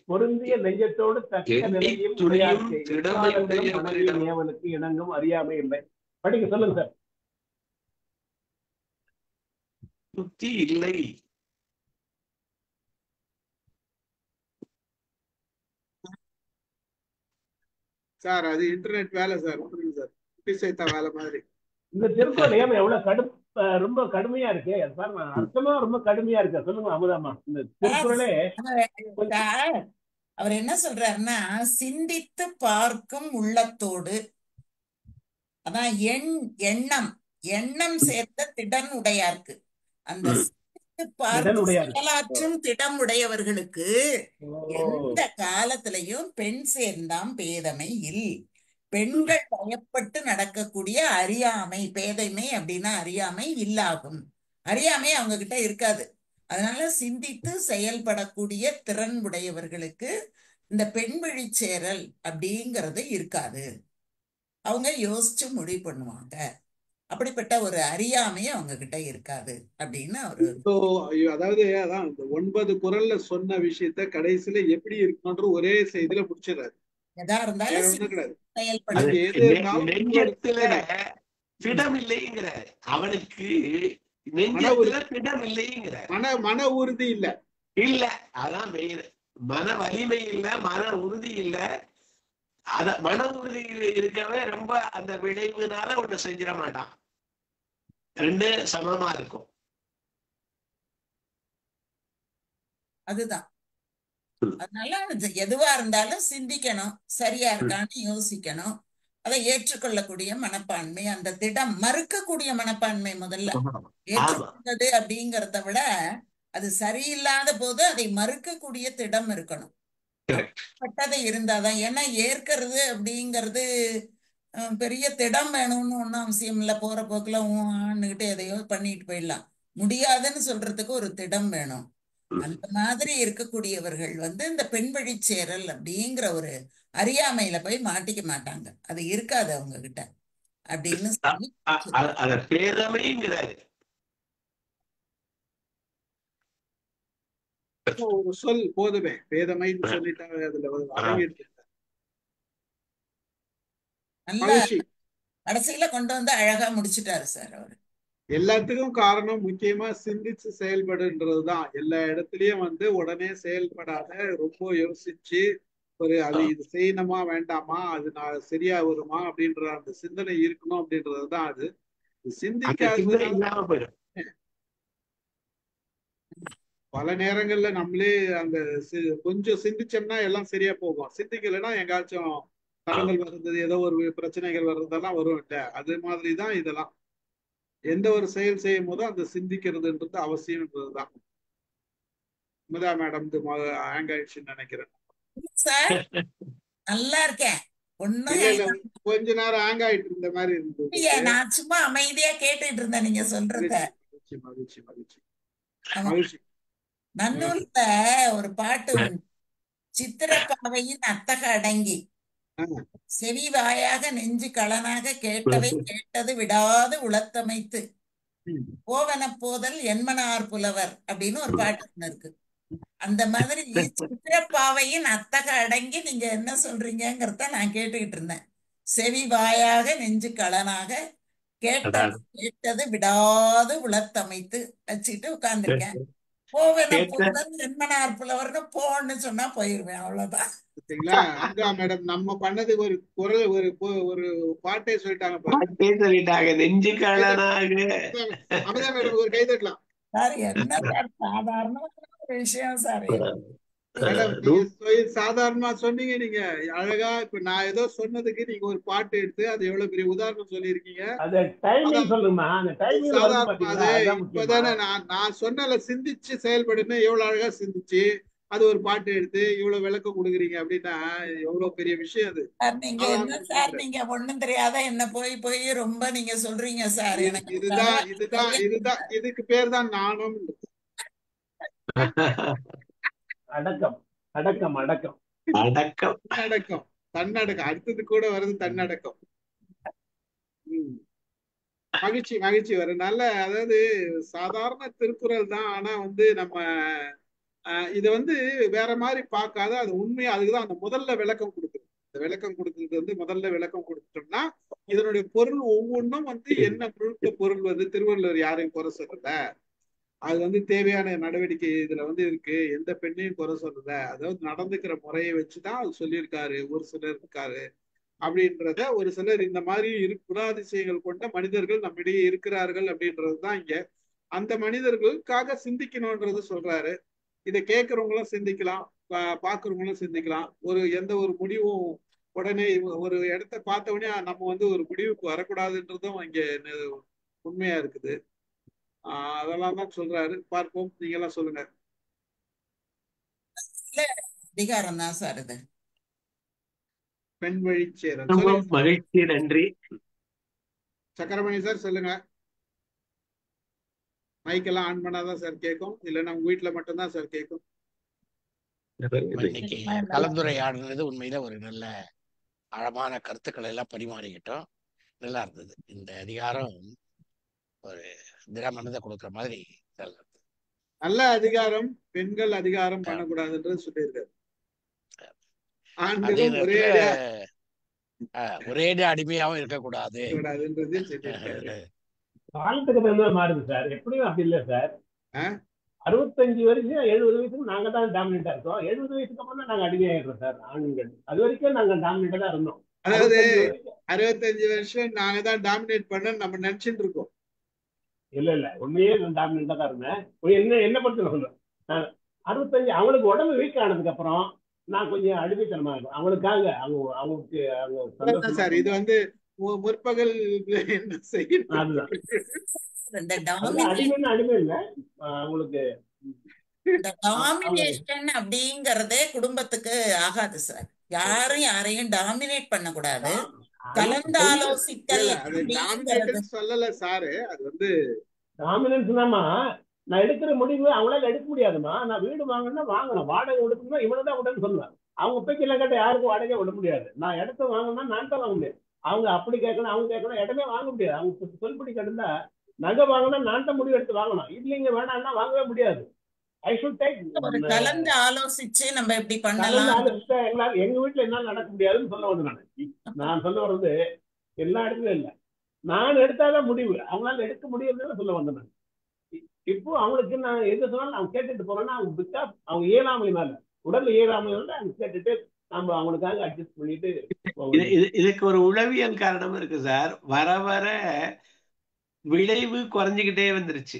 பொருந்திய நெஞ்சத்தோடு தக்க நிலையில் ஏவலுக்கு இணங்கும் அறியாமை இல்லை. படிக்க சொல்லுங்க சார். புத்தி இல்லை. சார் அது இன்டர்நெட் வேலை சார். சார் குட்டி சேர்த்த வேலை மாதிரி. இந்த திருக்குறள் நியமம் எவ்வளவு ரொம்ப கடுமையா இருக்கு சார். அர்த்தமா ரொம்ப கடுமையா இருக்கு. சொல்லுங்க அமுதாமா. இந்த திருக்குறளே அவர் என்ன சொல்றாருன்னா, சிந்தித்து பார்க்கும் உள்ளத்தோடு, அதான் எண்ணம் சேர்த்த திடன் உடையாருக்கு, அந்த செயலாற்றும் திடம் உடையவர்களுக்கு எந்த காலத்திலையும் பெண் சேர்ந்தாம் பேதமை இல். பெண்கள் பயப்பட்டு நடக்கக்கூடிய அறியாமை, பேதைமை அப்படின்னா அறியாமை இல்லாகும். அறியாமை அவங்க கிட்ட இருக்காது. அதனால சிந்தித்து செயல்படக்கூடிய திறன் உடையவர்களுக்கு இந்த பெண் வழி சேரல் அப்படிங்கிறது இருக்காது. அவங்க யோசிச்சு முடிவு பண்ணுவாங்க. அப்படிப்பட்ட ஒரு அறியாமை அவங்க கிட்ட இருக்காது அப்படின்னு அவரு. அதாவது அதான் 9 குறள்ல சொன்ன விஷயத்த கடைசியில எப்படி இருக்கணும்ன்ற ஒரே செய்தியில முடிச்சிடறாரு. எதா இருந்தாலும் திடம் இல்லைங்கிற அவனுக்கு திடம் இல்லைங்கிற மன உறுதி இல்ல. அதான் மன வலிமை இல்ல, மன உறுதி இல்ல. அத மன உறுதி இருக்கவே ரொம்ப அந்த விளைவுனால ஒண்ணு செஞ்சிட மாட்டான். 2 சமமா இருக்கும். அதுதான். அதனால எதுவா இருந்தாலும் சிந்திக்கணும், சரியா இருக்கான்னு யோசிக்கணும். அதை ஏற்றுக்கொள்ளக்கூடிய மனப்பான்மை, அந்த திடம் மறுக்கக்கூடிய மனப்பான்மை முதல்ல. ஏற்றுக்கொண்டது அப்படிங்கிறத விட அது சரியில்லாத போது அதை மறுக்கக்கூடிய திடம் இருக்கணும். பட்டதை இருந்தாதான். ஏன்னா ஏற்கிறது அப்படிங்கிறது பெரிய திடம் வேணும்னு ஒன்றும் அவசியம் இல்லை. போற போக்குல ஆண்டுகிட்டு எதையோ பண்ணிட்டு போயிடலாம். முடியாதுன்னு சொல்றதுக்கு ஒரு திடம் வேணும். அந்த மாதிரி இருக்கக்கூடியவர்கள் இந்த பெண் வழி சேரல் அப்படிங்கிற ஒரு அறியாமையில போய் மாட்டிக்க மாட்டாங்க. அது இருக்காது அவங்க கிட்ட அப்படின்னு சொல்லி ஒரு சொல் போதுமே, பேதமைன்னு சொல்லிட்டாங்க. அதுல அடங்கிட்டு நல்லா கடைசியில கொண்டு வந்து அழகா முடிச்சுட்டாரு சார் அவரு. எல்லாத்துக்கும் காரணம் முக்கியமா சிந்திச்சு செயல்படுன்றதுதான். எல்லா இடத்துலயும் உடனே செயல்படாத, ரொம்ப யோசிச்சு அது இது செய்யணுமா வேண்டாமா, அது நான் சரியா வருமா அப்படின்ற அந்த சிந்தனை இருக்கணும் அப்படின்றதுதான். அது சிந்திக்காத பல நேரங்கள்ல நம்மளே அந்த கொஞ்சம் சிந்திச்சோம்னா எல்லாம் சரியா போகும். சிந்திக்கலைன்னா எங்காச்சும் தடங்கள் வருது, ஏதோ ஒரு பிரச்சனைகள் வர்றதெல்லாம் வரும் இல்ல. அது மாதிரிதான் இதெல்லாம். எந்த ஒரு செயல் செய்யும் போதும் அந்த சிந்திக்கிறதுன்றது அவசியம்ன்றதுதான். முதா மேடம் ஹேங் ஆயிடுச்சுன்னு நினைக்கிறேன். நல்லா இருக்கேன். கொஞ்ச நேரம் ஹேங் ஆயிட்டு இருந்த மாதிரி இருந்தது. நான் சும்மா அமைதியா கேட்டுட்டு இருந்தேன் நீங்க சொல்றத. மகிழ்ச்சி மகிழ்ச்சி. நன்னூல்ல ஒரு பாட்டு உண்டு. சித்திரப்பாவையின் அத்தக அடங்கி செவி வாயாக நெஞ்சு களனாக கேட்டவை கேட்டது விடாது உளத்தமைத்து போவன போதல் என்மனார் புலவர் அப்படின்னு ஒரு பாட்டு ஒண்ணு இருக்கு. அந்த மாதிரி சித்திரப்பாவையின் அத்தக அடங்கி நீங்க என்ன சொல்றீங்கிறத நான் கேட்டுக்கிட்டு இருந்தேன். செவி வாயாக நெஞ்சு களனாக கேட்டது விடாது உளத்தமைத்து வச்சுக்கிட்டு உட்கார்ந்துருக்கேன். போவன போதல் என்மனார் புலவர்னு போன்னு சொன்னா போயிருவேன். அவ்வளவுதான். மேடம் நம்ம பண்ணது ஒரு குரல் ஒரு பாட்டே சொல்லிட்டாங்க. நெஞ்சு களனாக. அமிதா மேடம் ஒரு கை தட்டலாம் சார். என்ன சார் சாதாரண விஷயம் சார். சாதாரணமா சொன்னீங்க நீங்க அழகா. இப்ப நான் ஏதோ சொன்னதுக்கு நீங்க ஒரு பாட்டு எடுத்து அது எவ்வளவு பெரிய உதாரணம் சொல்லியிருக்கீங்க. இப்பதானே நான் சொன்னல சிந்திச்சு செயல்படுன்னு எவ்வளவு அழகா சிந்திச்சு அது ஒரு பாட்டு எடுத்து இவ்வளவு விளக்கம் கொடுக்குறீங்க அப்படின்னா எவ்வளவு பெரிய விஷயம் அது. நீங்க என்ன சார், நீங்க ஒண்ணும் தெரியாத என்ன போய் ரொம்ப நீங்க சொல்றீங்க சார். எனக்கு இதுக்கு பேர் தான் நாணம். அடக்கம் அடக்கம் அடக்கம் அடக்கம் அடக்கம் தன்னடக்கம். அடுத்தது கூட வருது தன்னடக்கம். மகிழ்ச்சி மகிழ்ச்சி வரும். நல்ல அதாவது சாதாரண திருக்குறள் தான். ஆனா நம்ம இதை வேற மாதிரி பார்க்காத அது உண்மையா அதுக்குதான் அந்த முதல்ல விளக்கம் கொடுக்குது. இந்த விளக்கம் கொடுக்குறது முதல்ல விளக்கம் கொடுத்துட்டோம்னா இதனுடைய பொருள் ஒவ்வொன்றும் என்ன முழுக்க பொருள் திருவள்ளுவர் யாரையும் குறை சொல்லல. அது தேவையான நடவடிக்கை இதுல இருக்கு. எந்த பெண்ணையும் குறை சொல்லல. அதாவது நடந்துக்கிற முறையை வச்சுதான் அது சொல்லியிருக்காரு. ஒரு சிலர் இருக்காரு அப்படின்றத, ஒரு சிலர் இந்த மாதிரி குணாதிசயங்கள் கொண்ட மனிதர்கள் நம்மிடையே இருக்கிறார்கள் அப்படின்றதுதான் இங்க. அந்த மனிதர்களுக்காக சிந்திக்கணும்ன்றது சொல்றாரு. இதை கேட்கறவங்களும் சிந்திக்கலாம், பாக்குறவங்களும் சிந்திக்கலாம். எந்த ஒரு முடிவும் உடனே ஒரு இடத்த பார்த்த உடனே நம்ம ஒரு முடிவுக்கு வரக்கூடாதுன்றதும் இங்க உண்மையா இருக்குது. அதெல்லாம் தான் சொல்றாரு. பார்ப்போம், நீங்க எல்லாம் சொல்லுங்க. அதிகாரம் தான் சார் இது. பெண் வழி சேரல். மகிழ்ச்சி, நன்றி. சக்கரமணி சார் சொல்லுங்க. மைக்கெல்லாம் ஆன் பண்ணாதான் சார் கேட்கும், இல்லைன்னா உங்க வீட்டுல மட்டும்தான் சார் கேட்கும். இன்னைக்கு கலந்துரையாடுறது உண்மையில ஒரு நல்ல ஆழமான கருத்துக்களை எல்லாம் பரிமாறிக்கிட்டோம். நல்லா இருந்தது. இந்த அதிகாரம் ஒரு திடமனதை கொடுக்குற மாதிரி நல்ல அதிகாரம். பெண்கள் அதிகாரம் பண்ணக்கூடாதுன்றது சொல்லியிருக்காரு. ஆண்களும் ஒரே அடிமையாவும் இருக்கக்கூடாது. காலத்துக்கு தகுந்த மாறுது சார். எப்படியும் அப்படி இல்லை சார். 65 வருஷம் 70 வயசுக்கு நாங்க தான் டாமினேட்டா இருக்கோம். 70 வயசுக்கு அப்புறம் தான் நாங்க அடிமையாயிடுறோம் சார். ஆண்கள் அது வரைக்கும் நாங்க டாமினேட்டா தான் இருந்தோம். அதாவது 65 வருஷம் நாங்க தான் டாமினேட் பண்ண நம்ம நினைச்சுட்டு இருக்கோம். இல்ல உண்மையே டாமினேட்டா தான் இருந்தேன். என்ன படுத்து சொல்றேன். 65 அவங்களுக்கு உடம்பு வீக் ஆனதுக்கு அப்புறம் நான் கொஞ்சம் அடிமைத்தனமா இருக்கும். அவங்களுக்காக அவங்களுக்கு சார் இது முற்பகல் என்ன செய்யணும். அதுதான் அடிமை இல்லை அவங்களுக்கு இந்த டாமினேஷன் அப்படிங்கறதே குடும்பத்துக்கு ஆகாது சார். யாரும் யாரையும் டாமினேட் பண்ணக்கூடாது. கலந்து ஆலோசித்தல் அது அப்படிங்கிறது டாமினேட்னு சொல்லல சாரு. அது வந்து டாமினன்ஸ்னாமா நான் எடுக்கிற முடிவு அவங்களால எடுக்க முடியாதுமா. நான் வீடு வாங்கணும்னா வாங்கணும், வாடகை கொடுக்கணும்னா இவனதான் விடன்னு சொல்லுவேன். அவங்க பேச்செல்லாம் கேட்ட யாருக்கும் வாடகை விட முடியாது. நான் இடத்த வாங்கணும்னா நான் தான் வாங்க முடியாது. அவங்க அப்படி கேட்கணும் அவங்க கேட்கணும், இடமே வாங்க முடியாது. அவங்க சொல்படி கிடந்தா நகை வாங்கினா நான் தான் முடிவு எடுத்து வாங்கணும். இல்லைங்க வேணாம்னா வாங்கவே முடியாது. ஐ ஷுட் டேக் ஒரு கலந்து ஆலோசிச்சு நம்ம இப்படி கலந்து பண்ணலாம். ஆலோசிச்சா எல்லாரும் எங்க வீட்டுல என்னால நடக்க முடியாதுன்னு சொல்ல வந்து நான் சொல்ல வர்றது எல்லா இடத்துலயும் இல்லை. நான் எடுத்தாதான் முடிவு, அவங்களால எடுக்க முடியுதுன்னு சொல்ல வந்தேன் நான். இப்போ அவங்களுக்கு நான் எது சொன்னாலும் அவங்க கேட்டுட்டு போறேன்னா அவங்க பிக்கா அவங்க இயலாமையினால உடல்ல இயலாமையினால அவங்க கேட்டுட்டு நம்ம அவங்களுக்காக அட்ஜஸ்ட் பண்ணிட்டு இதுக்கு ஒரு உளவியல் காரணம் இருக்கு சார். வர வர விளைவு குறைஞ்சுக்கிட்டே வந்துருச்சு.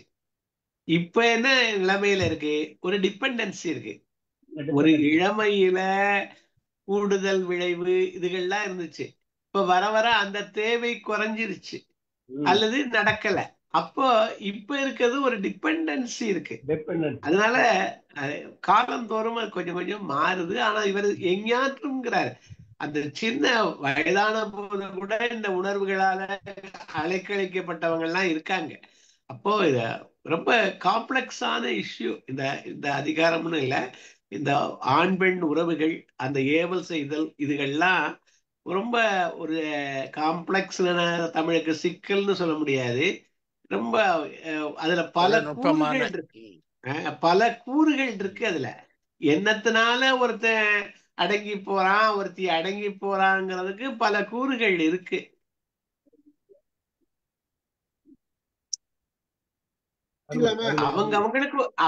இப்ப என்ன நிலைமையில இருக்கு, ஒரு டிபெண்டன்சி இருக்கு. ஒரு இளமையில கூடுதல் விளைவு இதுகள்லாம் இருந்துச்சு. இப்ப வர வர அந்த தேவை குறைஞ்சிருச்சு அல்லது நடக்கல. அப்போ இப்ப இருக்கிறது ஒரு டிபெண்டன்சி இருக்கு. அதனால காலந்தோறும் கொஞ்சம் கொஞ்சம் மாறுது. ஆனா இவர் எங்கேயாற்றுங்கிறாரு. அந்த சின்ன வயதான போது கூட இந்த உணர்வுகளால அலைக்கழிக்கப்பட்டவங்க எல்லாம் இருக்காங்க. அப்போ இத ரொம்ப காம்ப்ளெக்ஸான இஷ்யூ. இந்த அதிகாரம்னு இல்லை, இந்த ஆண் பெண் உறவுகள், அந்த ஏவல் செய்தல், இதுகள்லாம் ரொம்ப ஒரு காம்ப்ளெக்ஸ்ல தமிழுக்கு சிக்கல்னு சொல்ல முடியாது. ரொம்ப அதுல பல கூறுகள் இருக்கு. பல கூறுகள் இருக்கு. அதுல என்னத்தினால ஒருத்தன் அடங்கி போறான், ஒருத்தி அடங்கி போறாங்கிறதுக்கு பல கூறுகள் இருக்கு.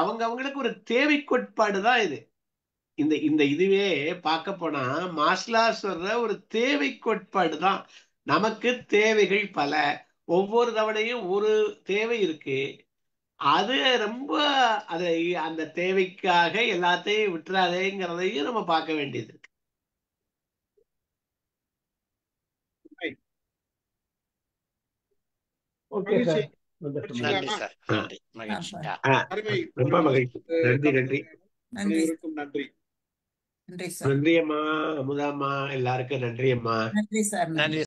அவங்களுக்கு ஒரு தேவை கோட்பாடு தான் இது. இந்த இதுவே பார்க்க போனா மாஸ்லா சொல்ற ஒரு தேவை கோட்பாடு தான். நமக்கு தேவைகள் பல, ஒவ்வொரு தவணையும் ஒரு தேவை இருக்கு. அது ரொம்ப அந்த தேவைக்காக எல்லாத்தையும் விட்டுறாதேங்கிறதையும் நம்ம பார்க்க வேண்டியது இருக்கு. ரொம்ப மகிழ்ச்சி. நன்றி. நன்றி அம்மா, அமுதாம்மா, எல்லாருக்கும் நன்றி அம்மா. நன்றி சார். நன்றி.